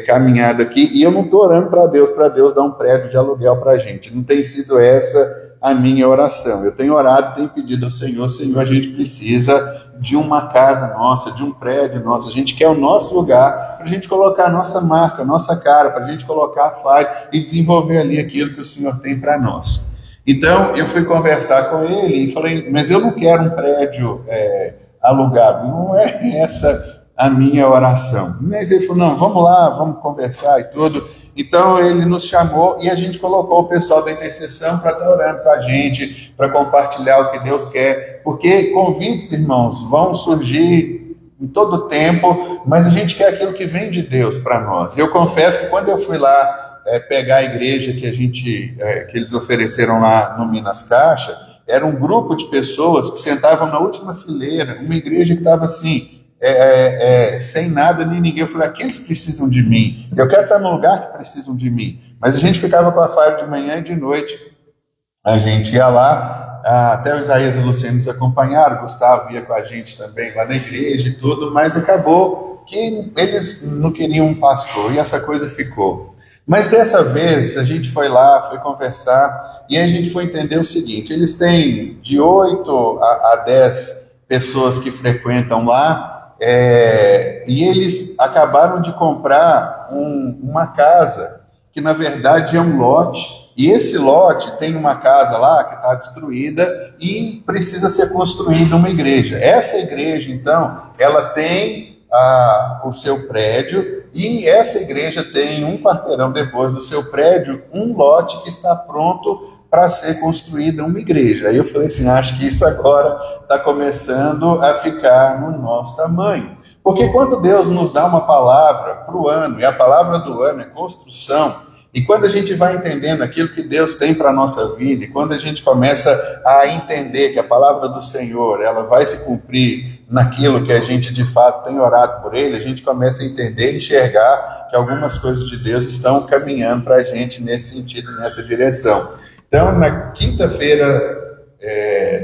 caminhado aqui, e eu não estou orando para Deus dar um prédio de aluguel para a gente. Não tem sido essa a minha oração. Eu tenho orado, tenho pedido ao Senhor: Senhor, a gente precisa de uma casa nossa, de um prédio nosso. A gente quer o nosso lugar para a gente colocar a nossa marca, a nossa cara, para a gente colocar a FAI e desenvolver ali aquilo que o Senhor tem para nós. Então, eu fui conversar com ele e falei: mas eu não quero um prédio alugado. Não é essa a minha oração. Mas ele falou: não, vamos lá, vamos conversar e tudo. Então ele nos chamou e a gente colocou o pessoal da intercessão para estar orando com a gente, para compartilhar o que Deus quer, porque convites, irmãos, vão surgir em todo tempo, mas a gente quer aquilo que vem de Deus para nós. Eu confesso que quando eu fui lá pegar a igreja que eles ofereceram lá no Minas Caixa, era um grupo de pessoas que sentavam na última fileira, uma igreja que estava assim, sem nada nem ninguém. Eu falei: aqueles precisam de mim, eu quero estar num lugar que precisam de mim. Mas a gente ficava com a FAI de manhã e de noite, a gente ia lá, até o Isaías e o Luciano nos acompanharam, o Gustavo ia com a gente também lá na igreja e tudo, mas acabou que eles não queriam um pastor, e essa coisa ficou. Mas dessa vez a gente foi lá, foi conversar, e a gente foi entender o seguinte: eles têm de 8 a 10 pessoas que frequentam lá, e eles acabaram de comprar uma casa que na verdade é um lote, e esse lote tem uma casa lá que está destruída e precisa ser construída uma igreja. Essa igreja, então, ela tem o seu prédio, e essa igreja tem um quarteirão depois do seu prédio, um lote que está pronto para ser construída uma igreja. Aí eu falei assim, acho que isso agora está começando a ficar no nosso tamanho. Porque quando Deus nos dá uma palavra para o ano, e a palavra do ano é construção, e quando a gente vai entendendo aquilo que Deus tem para a nossa vida, e quando a gente começa a entender que a palavra do Senhor, ela vai se cumprir naquilo que a gente de fato tem orado por Ele, a gente começa a entender e enxergar que algumas coisas de Deus estão caminhando para a gente nesse sentido, nessa direção. Então, na quinta-feira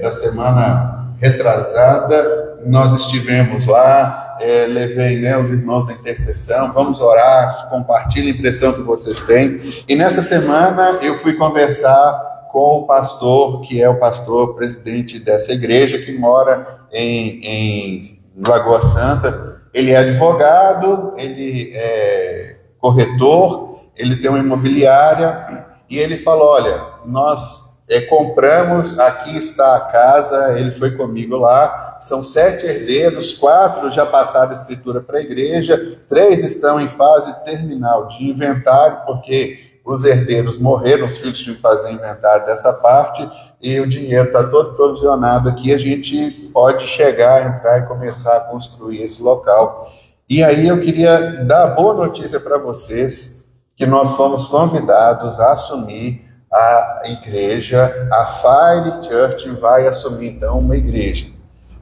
da semana retrasada, nós estivemos lá, levei os irmãos da intercessão, vamos orar, compartilhe a impressão que vocês têm. E nessa semana eu fui conversar com o pastor, que é o pastor presidente dessa igreja, que mora em Lagoa Santa. Ele é advogado, ele é corretor, ele tem uma imobiliária, e ele falou, olha, nós compramos, aqui está a casa, ele foi comigo lá, são 7 herdeiros, 4 já passaram a escritura para a igreja, 3 estão em fase terminal de inventário, porque os herdeiros morreram, os filhos tinham que fazer inventário dessa parte, e o dinheiro está todo provisionado aqui, a gente pode chegar, entrar e começar a construir esse local. E aí eu queria dar a boa notícia para vocês, que nós fomos convidados a assumir a igreja, a Fire Church vai assumir então uma igreja.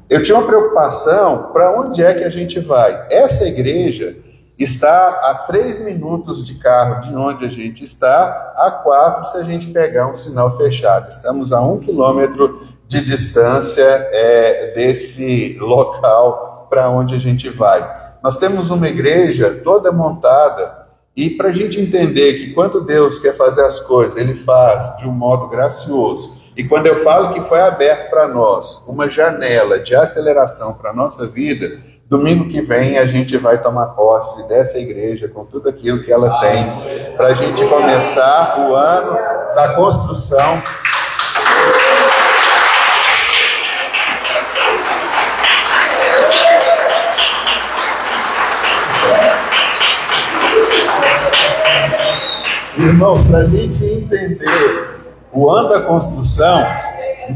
Eu tinha uma preocupação, para onde é que a gente vai? Essa igreja está a 3 minutos de carro de onde a gente está, a 4 se a gente pegar um sinal fechado. Estamos a 1 quilômetro de distância desse local para onde a gente vai. Nós temos uma igreja toda montada, e para a gente entender que quando Deus quer fazer as coisas, Ele faz de um modo gracioso. E quando eu falo que foi aberto para nós uma janela de aceleração para a nossa vida, domingo que vem a gente vai tomar posse dessa igreja com tudo aquilo que ela tem, para a gente começar o ano da construção. Irmãos, para a gente entender o ano da construção,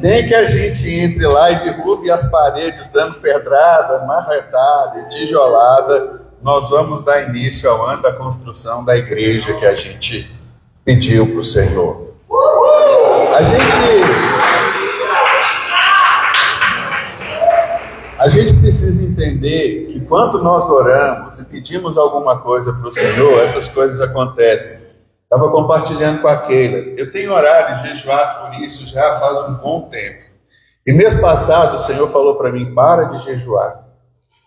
nem que a gente entre lá e derrube as paredes dando pedrada, marretada e tijolada, nós vamos dar início ao ano da construção da igreja que a gente pediu para o Senhor. A gente precisa entender que quando nós oramos e pedimos alguma coisa para o Senhor, essas coisas acontecem. Estava compartilhando com a Keila. Eu tenho horário de jejuar por isso já faz um bom tempo. E mês passado o Senhor falou para mim, para de jejuar,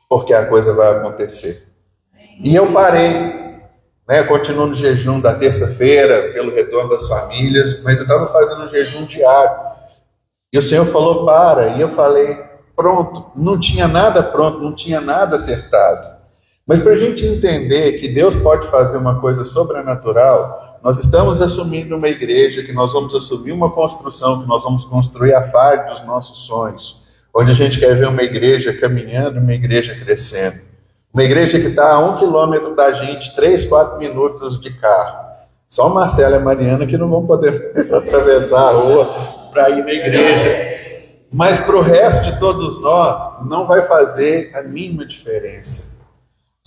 porque a coisa vai acontecer. E eu parei, continuo no jejum da terça-feira, pelo retorno das famílias, mas eu estava fazendo um jejum diário. E o Senhor falou, para. E eu falei, pronto. Não tinha nada pronto, não tinha nada acertado. Mas para a gente entender que Deus pode fazer uma coisa sobrenatural, nós estamos assumindo uma igreja, que nós vamos assumir uma construção, que nós vamos construir a Fire dos nossos sonhos, onde a gente quer ver uma igreja caminhando, uma igreja crescendo. Uma igreja que está a 1 quilômetro da gente, 3, 4 minutos de carro. Só Marcelo e a Mariana que não vão poder atravessar a rua para ir na igreja. Mas para o resto de todos nós, não vai fazer a mínima diferença.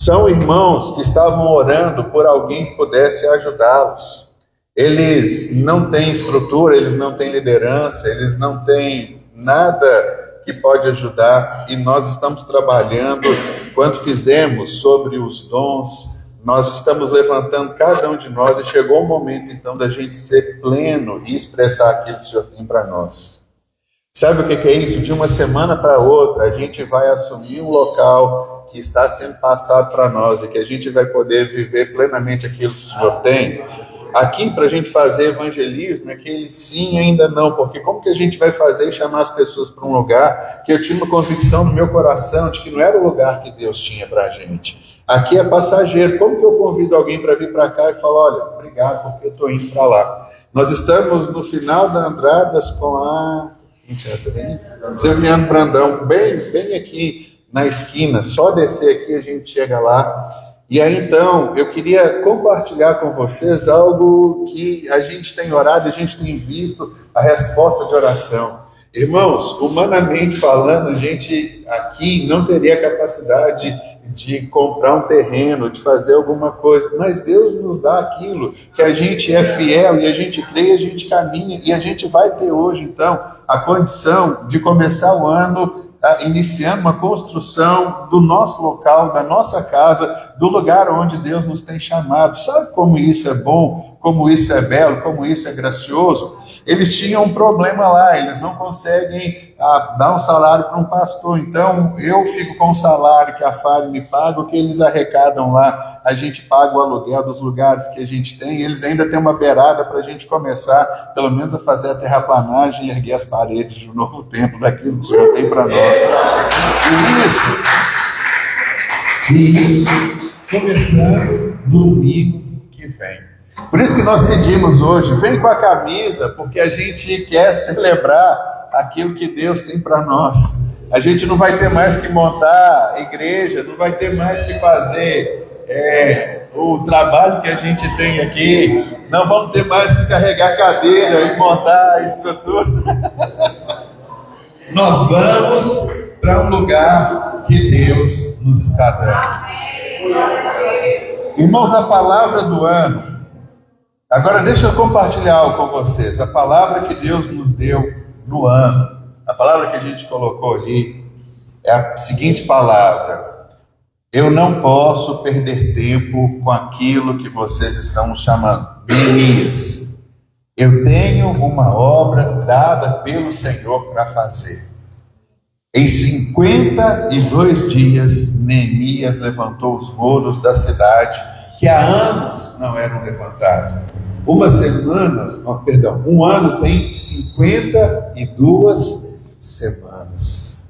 São irmãos que estavam orando por alguém que pudesse ajudá-los. Eles não têm estrutura, eles não têm liderança, eles não têm nada que pode ajudar. E nós estamos trabalhando, quando fizemos sobre os dons, nós estamos levantando cada um de nós e chegou o momento então da gente ser pleno e expressar aquilo que o Senhor tem para nós. Sabe o que é isso? De uma semana para outra, a gente vai assumir um local que está sendo passado para nós e que a gente vai poder viver plenamente aquilo que o Senhor tem. Aqui, para a gente fazer evangelismo, aquele sim, ainda não, porque como que a gente vai fazer e chamar as pessoas para um lugar que eu tinha uma convicção no meu coração de que não era o lugar que Deus tinha para a gente. Aqui é passageiro. Como que eu convido alguém para vir para cá e falar, olha, obrigado porque eu estou indo para lá? Nós estamos no final da Andradas com a... Silviano Brandão, bem aqui na esquina. Só descer aqui a gente chega lá. E aí então, eu queria compartilhar com vocês algo que a gente tem orado, a gente tem visto a resposta de oração. Irmãos, humanamente falando, a gente aqui não teria capacidade de comprar um terreno, de fazer alguma coisa, mas Deus nos dá aquilo que a gente é fiel e a gente crê, a gente caminha e a gente vai ter hoje então a condição de começar o ano iniciando uma construção do nosso local, da nossa casa, do lugar onde Deus nos tem chamado. Sabe como isso é bom, como isso é belo, como isso é gracioso? Eles tinham um problema lá, eles não conseguem dar um salário para um pastor, então eu fico com o salário que a FARE me paga, o que eles arrecadam lá, a gente paga o aluguel dos lugares que a gente tem, eles ainda têm uma beirada para a gente começar, pelo menos a fazer a terraplanagem e erguer as paredes do novo templo, daquilo que o Senhor tem para nós. Isso, começando domingo que vem. Por isso que nós pedimos hoje, vem com a camisa, porque a gente quer celebrar aquilo que Deus tem para nós. A gente não vai ter mais que montar igreja, não vai ter mais que fazer o trabalho que a gente tem aqui, não vamos ter mais que carregar cadeira e montar a estrutura. Nós vamos para um lugar que Deus nos está dando. Irmãos, a palavra do ano. Agora deixa eu compartilhar algo com vocês. A palavra que Deus nos deu no ano, a palavra que a gente colocou ali, é a seguinte palavra: eu não posso perder tempo com aquilo que vocês estão chamando Neemias. Eu tenho uma obra dada pelo Senhor para fazer. Em 52 dias, Neemias levantou os muros da cidade que há anos não eram levantados. Um ano tem 52 semanas.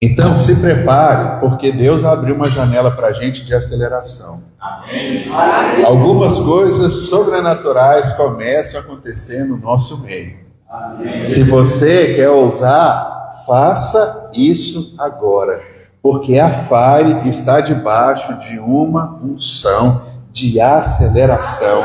Então se prepare, porque Deus abriu uma janela para a gente de aceleração. Amém. Algumas coisas sobrenaturais começam a acontecer no nosso meio. Amém. Se você quer ousar, faça isso agora, porque a FARE está debaixo de uma unção de aceleração,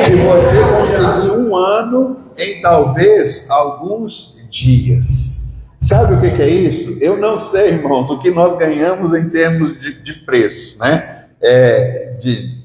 de você conseguir um ano em talvez alguns dias. Sabe o que é isso? Eu não sei, irmãos, o que nós ganhamos em termos de preço, né? De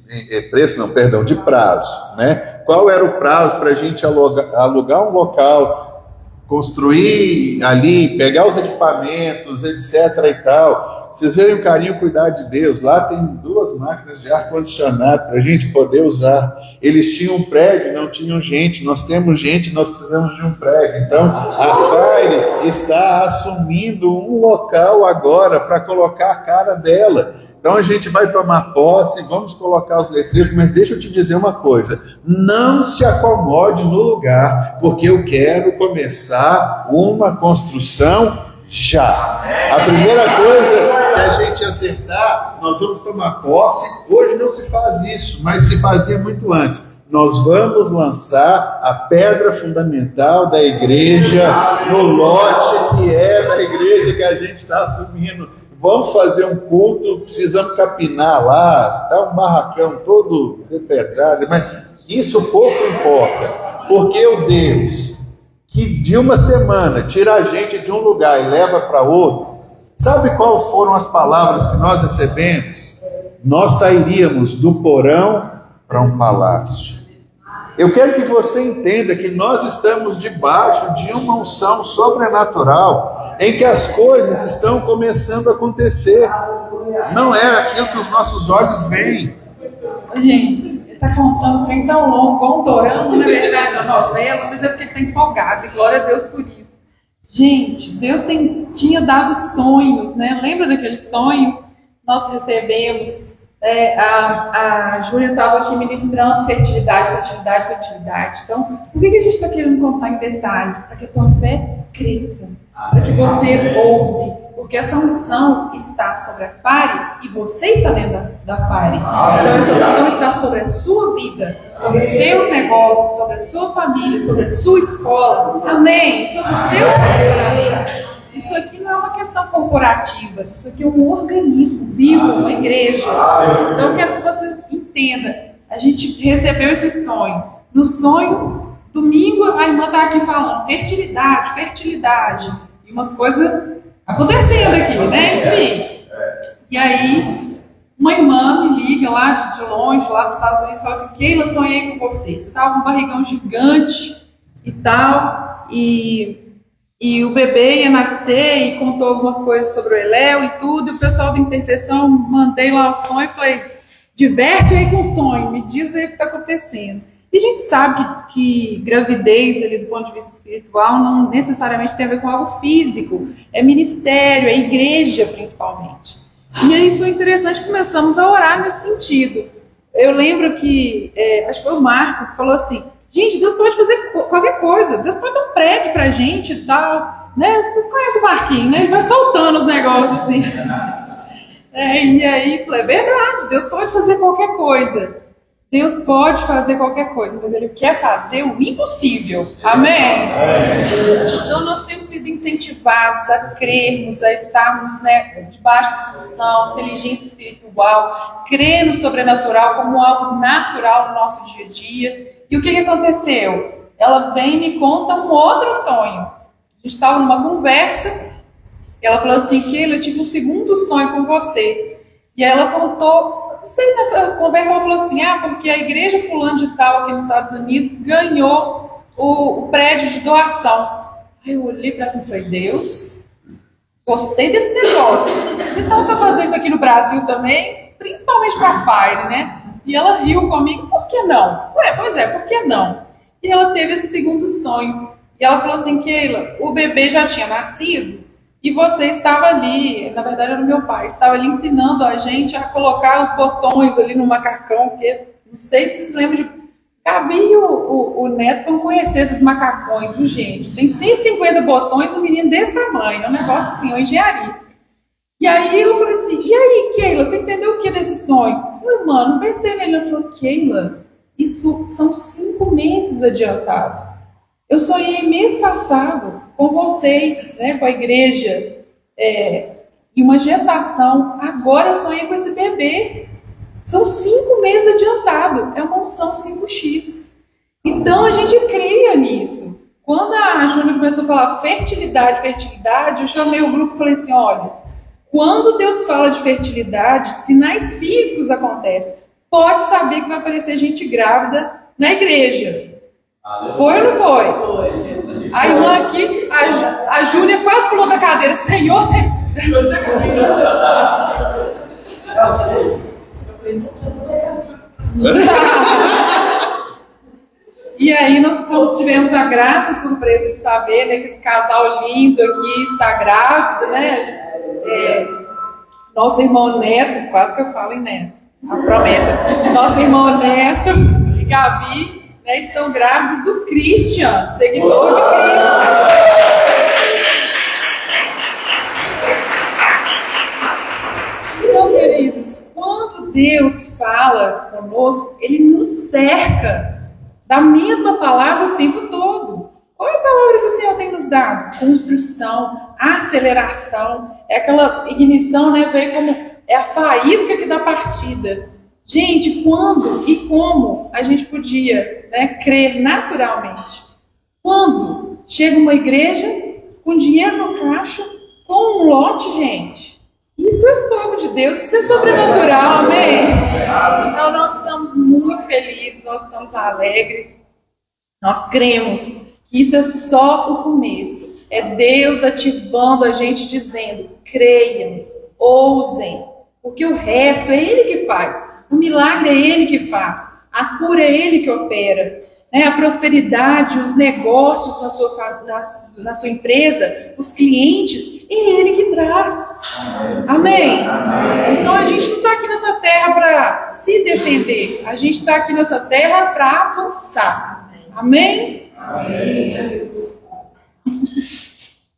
prazo, né? Qual era o prazo para a gente alugar um local, construir ali, pegar os equipamentos, etc. e tal. Vocês verem o carinho e cuidar de Deus. Lá tem 2 máquinas de ar-condicionado para a gente poder usar. Eles tinham um prédio, não tinham gente. Nós temos gente, nós precisamos de um prédio. Então, a FARE está assumindo um local agora para colocar a cara dela. Então a gente vai tomar posse, vamos colocar os letreiros, mas deixa eu te dizer uma coisa: não se acomode no lugar, porque eu quero começar uma construção já. A primeira coisa que a gente acertar, nós vamos tomar posse. Hoje não se faz isso, mas se fazia muito antes. Nós vamos lançar a pedra fundamental da igreja no lote que é da igreja que a gente está assumindo. Vamos fazer um culto, precisamos capinar lá, dar um barracão todo depedrado, mas isso pouco importa, porque o Deus que de uma semana tira a gente de um lugar e leva para outro, sabe quais foram as palavras que nós recebemos? Nós sairíamos do porão para um palácio. Eu quero que você entenda que nós estamos debaixo de uma unção sobrenatural, em que as coisas estão começando a acontecer. Não é aquilo que os nossos olhos veem. Gente, ele está contando um trem tão longo, contorando, na verdade, a novela, mas é porque ele está empolgado, e glória a Deus por isso. Gente, Deus tinha dado sonhos, né? Lembra daquele sonho? Nós recebemos, a Júlia estava aqui ministrando fertilidade. Então, por que a gente está querendo contar em detalhes? Para que a tua fé cresça. Para que você ouse, Porque essa unção está sobre a Fire e você está dentro da Fire. Então essa unção está sobre a sua vida, sobre os seus negócios, sobre a sua família, sobre a sua escola. Amém? Sobre os seus relacionamentos. Isso aqui não é uma questão corporativa. Isso aqui é um organismo vivo, uma igreja. Então eu quero que você entenda. A gente recebeu esse sonho. No sonho, domingo, a irmã está aqui falando fertilidade, fertilidade. E umas coisas acontecendo aqui, né? Enfim. E aí, uma irmã me liga lá de longe, lá dos Estados Unidos, e fala assim: Keila, sonhei com você. Você estava com um barrigão gigante e tal. E o bebê ia nascer e contou algumas coisas sobre o Eléu e tudo. E o pessoal da intercessão, mandei lá o sonho e falei: diverte aí com o sonho, me diz aí o que está acontecendo. E a gente sabe que gravidez, ali, do ponto de vista espiritual, não necessariamente tem a ver com algo físico. É ministério, é igreja, principalmente. E aí foi interessante, começamos a orar nesse sentido. Eu lembro que, acho que foi o Marco que falou assim: gente, Deus pode fazer qualquer coisa. Deus pode dar um prédio pra gente e tal. Né? Vocês conhecem o Marquinhos, né? Ele vai soltando os negócios assim. E aí, falei: é verdade, Deus pode fazer qualquer coisa. Deus pode fazer qualquer coisa, mas Ele quer fazer o impossível. Amém? Então nós temos sido incentivados a crermos, a estarmos, né, debaixo da instrução, inteligência espiritual, crer no sobrenatural como algo natural no nosso dia a dia. E o que aconteceu? Ela vem e me conta um outro sonho. A gente estava numa conversa, e ela falou assim: Keila, eu tive um segundo sonho com você. E aí ela contou... Não sei, nessa conversa ela falou assim: porque a igreja fulano de tal aqui nos Estados Unidos ganhou o prédio de doação. Aí eu olhei para ela e falei: Deus, gostei desse negócio. Então se eu fazer isso aqui no Brasil também, principalmente para a Fire, né? E ela riu comigo: por que não? Pois é, por que não? E ela teve esse segundo sonho. E ela falou assim: Keila, o bebê já tinha nascido. E você estava ali, na verdade era o meu pai, estava ali ensinando a gente a colocar os botões ali no macacão, porque não sei se vocês lembram de... Cabia o neto para conhecer esses macacões, viu, gente? Tem 150 botões, um menino desse tamanho, é um negócio assim, uma engenharia. E aí eu falei assim: e aí, Keila, você entendeu o que desse sonho? Eu falei: mano, não pensei nele. Ela falou: Keila, isso são 5 meses adiantado. Eu sonhei mês passado com vocês, né, com a igreja, e uma gestação. Agora eu sonhei com esse bebê. São 5 meses adiantado. É uma unção 5x. Então a gente creia nisso. Quando a Júlia começou a falar fertilidade, fertilidade, eu chamei o grupo e falei assim: olha, quando Deus fala de fertilidade, sinais físicos acontecem. Pode saber que vai aparecer gente grávida na igreja. Foi ou não foi? A irmã aqui, a Júlia quase pulou da cadeira. Senhor, E aí nós tivemos a grata surpresa de saber, né, que esse casal lindo aqui está grávido, né? Nosso irmão Neto, quase que eu falo em Neto, a promessa. Nosso irmão Neto e Gabi, né, estão grávidos do Christian, seguidor de Cristo. Então, queridos, quando Deus fala conosco, Ele nos cerca da mesma palavra o tempo todo. Qual é a palavra que o Senhor tem nos dado? Construção, aceleração, é aquela ignição, né? Veio como é a faísca que dá partida. Gente, quando e como a gente podia, né, crer naturalmente? Quando chega uma igreja com dinheiro no caixa, com um lote, gente. Isso é fogo de Deus, isso é sobrenatural, amém? Então nós estamos muito felizes, nós estamos alegres. Nós cremos que isso é só o começo. É Deus ativando a gente, dizendo: creiam, ousem, porque o resto é Ele que faz. O milagre é Ele que faz. A cura é Ele que opera. Né? A prosperidade, os negócios na sua empresa, os clientes, é Ele que traz. Amém? Então a gente não está aqui nessa terra para se defender. A gente está aqui nessa terra para avançar. Amém? Amém.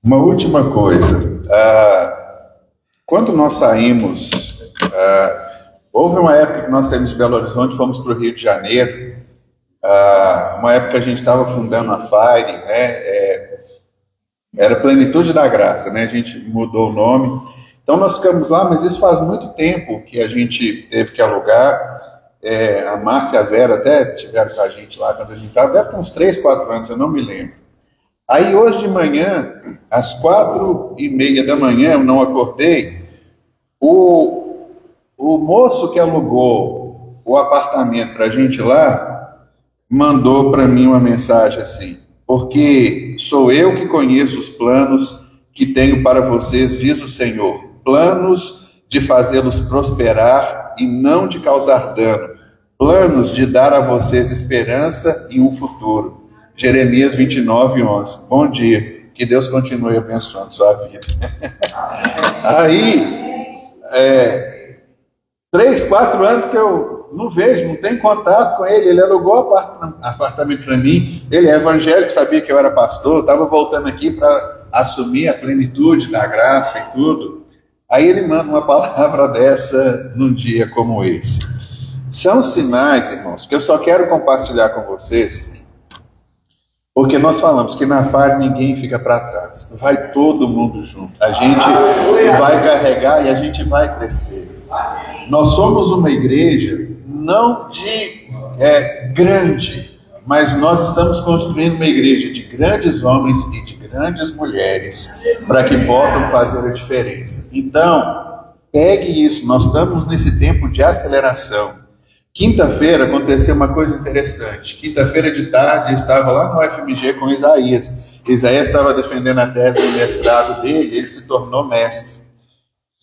Uma última coisa. quando nós saímos, houve uma época que nós saímos de Belo Horizonte, fomos para o Rio de Janeiro, uma época que a gente estava fundando a FAIRE, né? Era Plenitude da Graça, né? A gente mudou o nome. Então nós ficamos lá, mas isso faz muito tempo que a gente teve que alugar. A Márcia e a Vera até tiveram com a gente lá quando a gente estava, deve ter uns 3, 4 anos, eu não me lembro. Aí hoje de manhã, às 4h30 da manhã, eu não acordei, o moço que alugou o apartamento para a gente lá, mandou para mim uma mensagem assim: porque sou eu que conheço os planos que tenho para vocês, diz o Senhor, planos de fazê-los prosperar e não de causar dano, planos de dar a vocês esperança e um futuro. Jeremias 29:11. Bom dia, que Deus continue abençoando sua vida. Aí, 3, 4 anos que eu não vejo, não tenho contato com ele. Ele alugou apartamento para mim, ele é evangélico, sabia que eu era pastor, estava voltando aqui para assumir a plenitude da graça e tudo. Aí ele manda uma palavra dessa num dia como esse. São sinais, irmãos, que eu só quero compartilhar com vocês, porque nós falamos que na FAIRE ninguém fica para trás, vai todo mundo junto, a gente vai carregar e a gente vai crescer. Nós somos uma igreja não de grande, mas nós estamos construindo uma igreja de grandes homens e de grandes mulheres para que possam fazer a diferença. Então, pegue isso, nós estamos nesse tempo de aceleração. Quinta-feira aconteceu uma coisa interessante. Quinta-feira de tarde eu estava lá no FMG com Isaías. Isaías estava defendendo a tese de mestrado dele, ele se tornou mestre.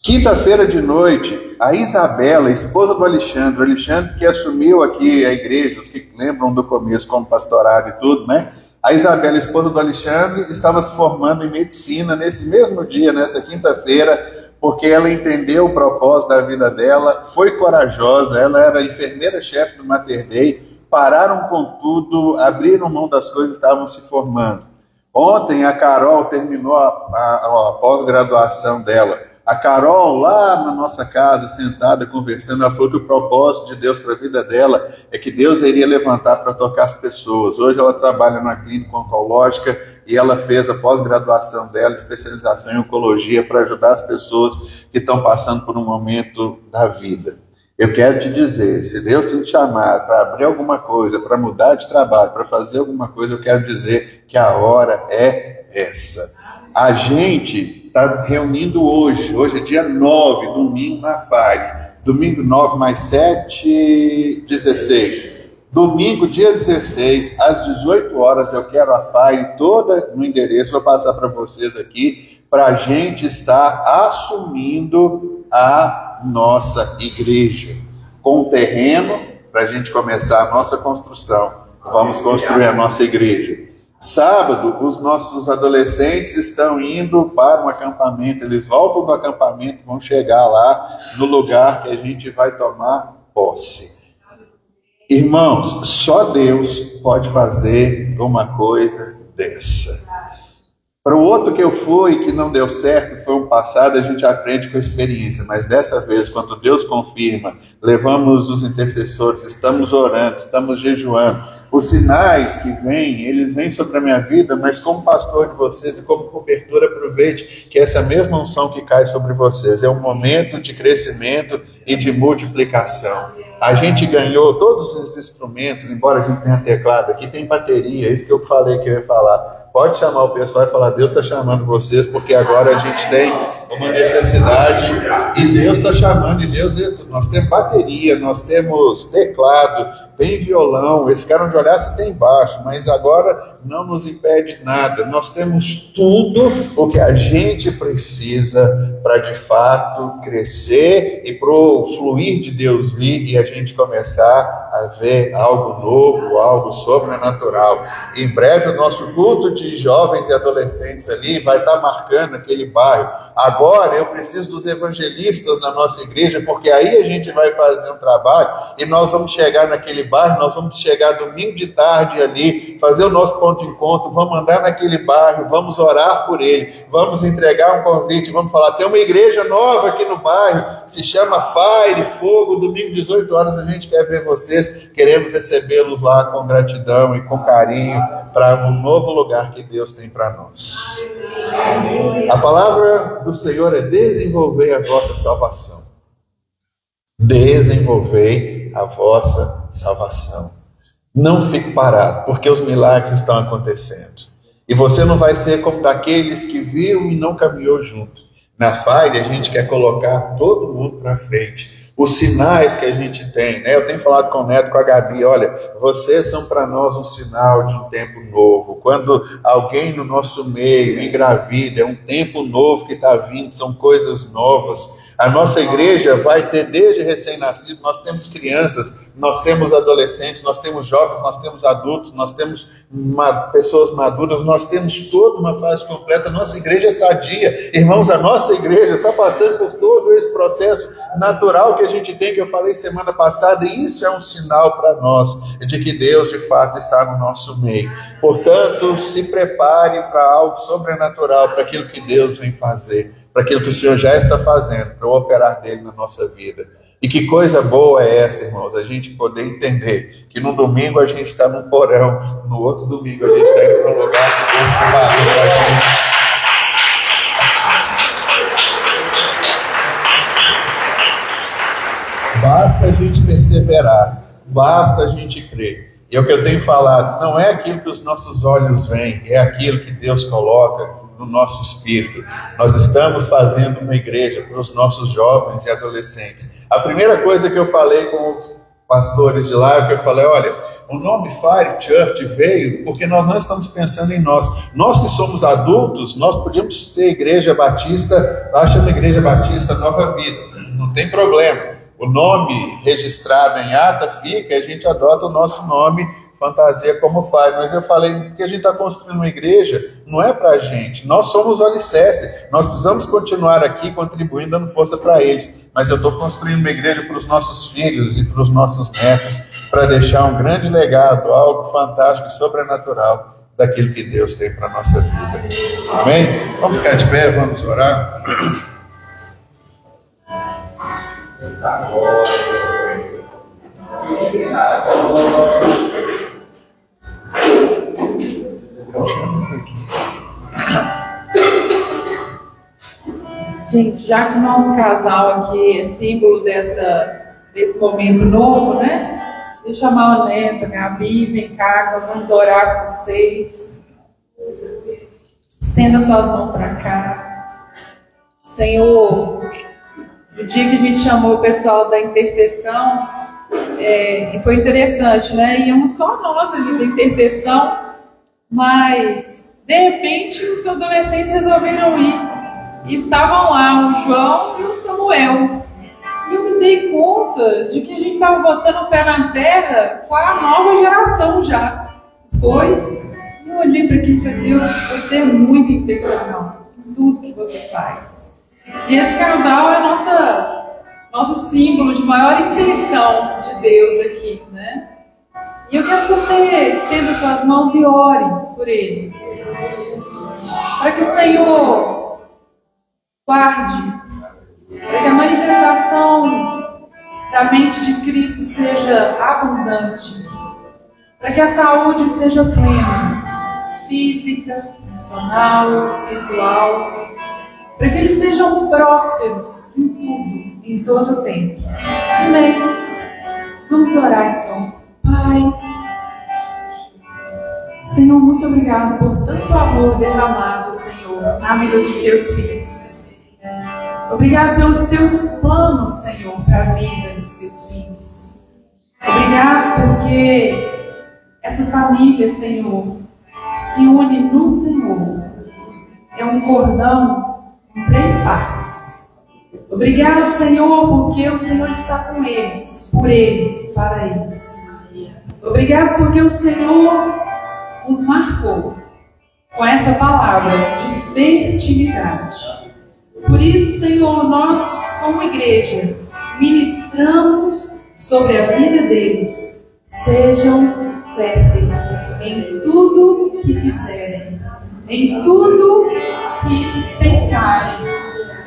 Quinta-feira de noite, a Isabela, esposa do Alexandre, o Alexandre que assumiu aqui a igreja, os que lembram do começo como pastorado e tudo, né? A Isabela, esposa do Alexandre, estava se formando em medicina nesse mesmo dia, nessa quinta-feira, porque ela entendeu o propósito da vida dela, foi corajosa, ela era enfermeira-chefe do Mater Dei, pararam com tudo, abriram mão das coisas, estavam se formando. Ontem a Carol terminou a pós-graduação dela. A Carol, lá na nossa casa, sentada, conversando, ela falou que o propósito de Deus para a vida dela é que Deus iria levantar para tocar as pessoas. Hoje ela trabalha numa clínica oncológica e ela fez a pós-graduação dela, especialização em oncologia, para ajudar as pessoas que estão passando por um momento da vida. Eu quero te dizer, se Deus tem te chamado para abrir alguma coisa, para mudar de trabalho, para fazer alguma coisa, eu quero dizer que a hora é essa. A gente está reunindo hoje é dia 9, domingo na FAIRE, domingo 9 mais 7, 16, domingo dia 16, às 18 horas, eu quero a FAIRE toda no endereço, vou passar para vocês aqui, para a gente estar assumindo a nossa igreja, com o terreno, para a gente começar a nossa construção, vamos construir a nossa igreja. Sábado, os nossos adolescentes estão indo para um acampamento, eles voltam do acampamento, vão chegar lá no lugar que a gente vai tomar posse. Irmãos, só Deus pode fazer uma coisa dessa. Para o outro que eu fui, que não deu certo, foi um passado, a gente aprende com a experiência, mas dessa vez, quando Deus confirma, levamos os intercessores, estamos orando, estamos jejuando, os sinais que vêm, eles vêm sobre a minha vida, mas como pastor de vocês e como cobertura, aproveite que essa mesma unção que cai sobre vocês é um momento de crescimento e de multiplicação. A gente ganhou todos os instrumentos, embora a gente tenha teclado aqui, tem bateria, isso que eu falei que eu ia falar. Pode chamar o pessoal e falar, Deus está chamando vocês, porque agora a gente tem uma necessidade e Deus está chamando, e Deus, nós temos bateria, nós temos teclado, tem violão, esse cara onde olhar se tem baixo, mas agora não nos impede nada, nós temos tudo o que a gente precisa para de fato crescer e para o fluir de Deus vir e a gente começar haver algo novo, algo sobrenatural. Em breve o nosso culto de jovens e adolescentes ali vai estar marcando aquele bairro. Agora eu preciso dos evangelistas na nossa igreja, porque aí a gente vai fazer um trabalho e nós vamos chegar naquele bairro, nós vamos chegar domingo de tarde ali, fazer o nosso ponto de encontro, vamos andar naquele bairro, vamos orar por ele, vamos entregar um convite, vamos falar, tem uma igreja nova aqui no bairro, se chama Fire, Fogo, domingo 18 horas, a gente quer ver vocês, queremos recebê-los lá com gratidão e com carinho para um novo lugar que Deus tem para nós. A palavra do Senhor é desenvolver a vossa salvação. Desenvolver a vossa salvação. Não fique parado, porque os milagres estão acontecendo. E você não vai ser como daqueles que viu e não caminhou junto. Na Fire, a gente quer colocar todo mundo para frente. Os sinais que a gente tem, né? Eu tenho falado com o Neto, com a Gabi, olha, vocês são para nós um sinal de um tempo novo. Quando alguém no nosso meio engravida, é um tempo novo que está vindo, são coisas novas. A nossa igreja vai ter desde recém-nascido, nós temos crianças, nós temos adolescentes, nós temos jovens, nós temos adultos, nós temos pessoas maduras, nós temos toda uma fase completa. Nossa igreja é sadia. Irmãos, a nossa igreja está passando por todo esse processo natural que a gente tem, que eu falei semana passada, e isso é um sinal para nós, de que Deus de fato está no nosso meio. Portanto, se prepare para algo sobrenatural, para aquilo que Deus vem fazer, para aquilo que o Senhor já está fazendo, para o operar dele na nossa vida. E que coisa boa é essa, irmãos, a gente poder entender que no domingo a gente está num porão, no outro domingo a gente está indo para um lugar que Deus preparou para a gente. Basta a gente perseverar, basta a gente crer. E é o que eu tenho falado, não é aquilo que os nossos olhos veem, é aquilo que Deus coloca no nosso espírito. Nós estamos fazendo uma igreja para os nossos jovens e adolescentes. A primeira coisa que eu falei com os pastores de lá, que eu falei, olha, o nome Fire Church veio porque nós não estamos pensando em nós. Nós que somos adultos, nós podíamos ser Igreja Batista, lá chama Igreja Batista Nova Vida, não tem problema. O nome registrado em ata fica, a gente adota o nosso nome, fantasia como Fire. Mas eu falei, porque a gente está construindo uma igreja, não é para a gente, nós somos o alicerce, nós precisamos continuar aqui contribuindo, dando força para eles, mas eu estou construindo uma igreja para os nossos filhos e para os nossos netos, para deixar um grande legado, algo fantástico e sobrenatural daquilo que Deus tem para a nossa vida. Amém? Vamos ficar de pé, vamos orar. Gente, já que o nosso casal aqui é símbolo desse momento novo, né? Deixa eu chamar o Neto, a Gabi, vem cá, nós vamos orar com vocês. Estenda suas mãos para cá. Senhor, no dia que a gente chamou o pessoal da intercessão, e foi interessante, né? Íamos só nós ali da intercessão, mas de repente os adolescentes resolveram ir. E estavam lá o João e o Samuel. E eu me dei conta de que a gente estava botando o pé na terra com a nova geração já. Foi? E eu olhei para aquilo e falei, Deus, você é muito intencional em tudo que você faz. E esse casal é nosso símbolo de maior intenção de Deus aqui, né? E eu quero que você estenda suas mãos e ore por eles. Para que o Senhor guarde, para que a manifestação da mente de Cristo seja abundante, para que a saúde seja plena, física, emocional, espiritual, para que eles sejam prósperos em tudo, em todo o tempo. Amém? Vamos orar então. Pai, Senhor, muito obrigado por tanto amor derramado, Senhor, na vida dos teus filhos. Obrigado pelos teus planos, Senhor, para a vida dos teus filhos. Obrigado porque essa família, Senhor, se une no Senhor. É um cordão com 3 partes. Obrigado, Senhor, porque o Senhor está com eles, por eles, para eles. Obrigado porque o Senhor os marcou com essa palavra de fertilidade. Por isso, Senhor, nós, como igreja, ministramos sobre a vida deles. Sejam férteis em tudo que fizerem, em tudo que pensarem,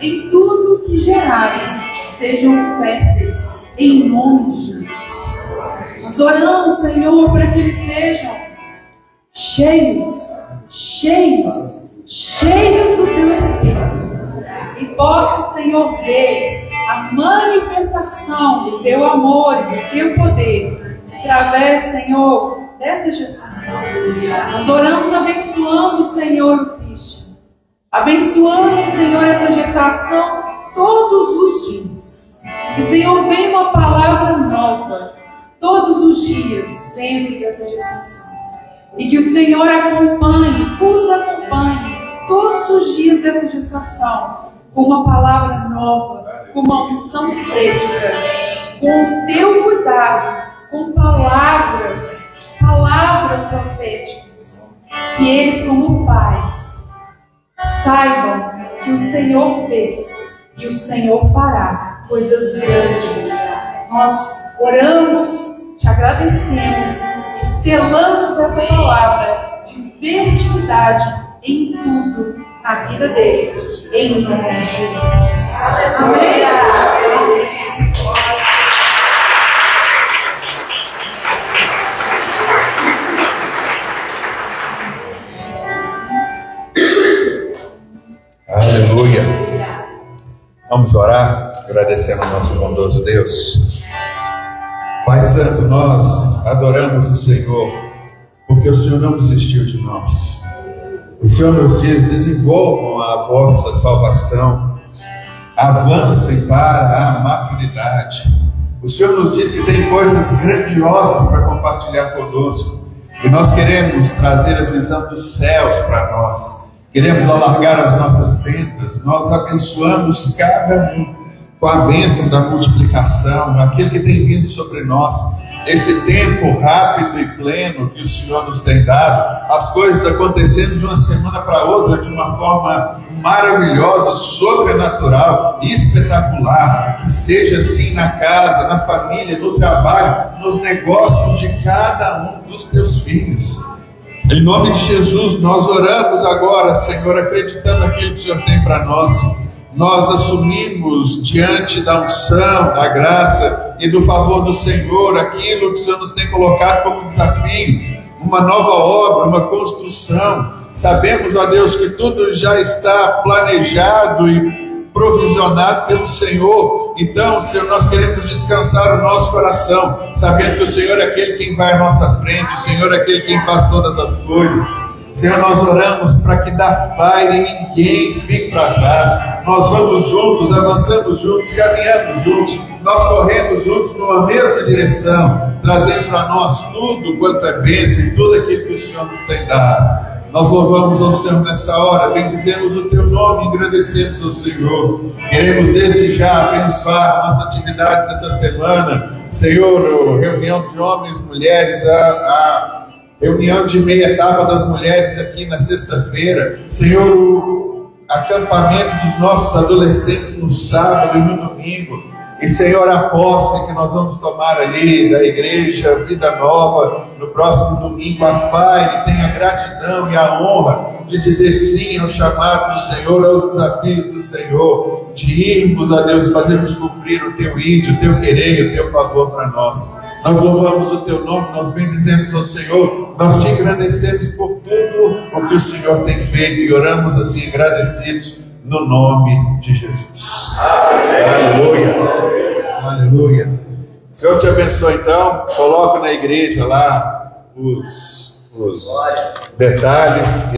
em tudo que gerarem. Sejam férteis em nome de Jesus. Nós oramos, Senhor, para que eles sejam cheios do Teu Espírito. E possa o Senhor ver a manifestação do Teu amor e do Teu poder através, Senhor, dessa gestação. Nós oramos abençoando, Senhor, o Cristo. Abençoando, Senhor, essa gestação todos os dias. Que, Senhor, venha uma palavra nova todos os dias dentro dessa gestação. E que o Senhor os acompanhe todos os dias dessa gestação com uma palavra nova, com uma unção fresca, com o Teu cuidado, com palavras proféticas. Que eles, como pais, saibam que o Senhor fez e o Senhor fará coisas grandes. Nós oramos, te agradecemos e selamos essa palavra de fertilidade em tudo na vida deles, em nome de Jesus. Amém. Aleluia. Vamos orar, agradecendo ao nosso bondoso Deus. Pai Santo, nós adoramos o Senhor, porque o Senhor não desistiu de nós. O Senhor nos diz: desenvolvam a vossa salvação, avancem para a maturidade. O Senhor nos diz que tem coisas grandiosas para compartilhar conosco, e nós queremos trazer a visão dos céus para nós. Queremos alargar as nossas tendas. Nós abençoamos cada um com a bênção da multiplicação, aquele que tem vindo sobre nós, esse tempo rápido e pleno que o Senhor nos tem dado, as coisas acontecendo de uma semana para outra, de uma forma maravilhosa, sobrenatural, espetacular. Que seja assim na casa, na família, no trabalho, nos negócios de cada um dos teus filhos. Em nome de Jesus, nós oramos agora, Senhor, acreditando naquilo que o Senhor tem para nós. Nós assumimos diante da unção, da graça e do favor do Senhor aquilo que o Senhor nos tem colocado como desafio, uma nova obra, uma construção. Sabemos, ó Deus, que tudo já está planejado e provisionado pelo Senhor. Então, Senhor, nós queremos descansar o nosso coração, sabendo que o Senhor é aquele quem vai à nossa frente, o Senhor é aquele quem faz todas as coisas. Senhor, nós oramos para que da Fire ninguém fique para trás. Nós vamos juntos, avançamos juntos, caminhamos juntos, nós corremos juntos numa mesma direção, trazendo para nós tudo quanto é bênção e tudo aquilo que o Senhor nos tem dado. Nós louvamos ao Senhor nessa hora, bendizemos o Teu nome e agradecemos ao Senhor. Queremos desde já abençoar nossas atividades essa semana. Senhor, reunião de homens e mulheres, a reunião de meia etapa das mulheres aqui na sexta-feira. Senhor, o acampamento dos nossos adolescentes no sábado e no domingo. E, Senhor, a posse que nós vamos tomar ali da igreja Vida Nova no próximo domingo. A Fire tem a gratidão e a honra de dizer sim ao chamado do Senhor, aos desafios do Senhor, de irmos a Deus, fazermos cumprir o Teu ídolo, o Teu querer e o Teu favor para nós. Nós louvamos o Teu nome, nós bendizemos ao Senhor, nós Te agradecemos por tudo o que o Senhor tem feito e oramos assim agradecidos no nome de Jesus. Aleluia. Aleluia. O Senhor te abençoe. Então, coloca na igreja lá os detalhes.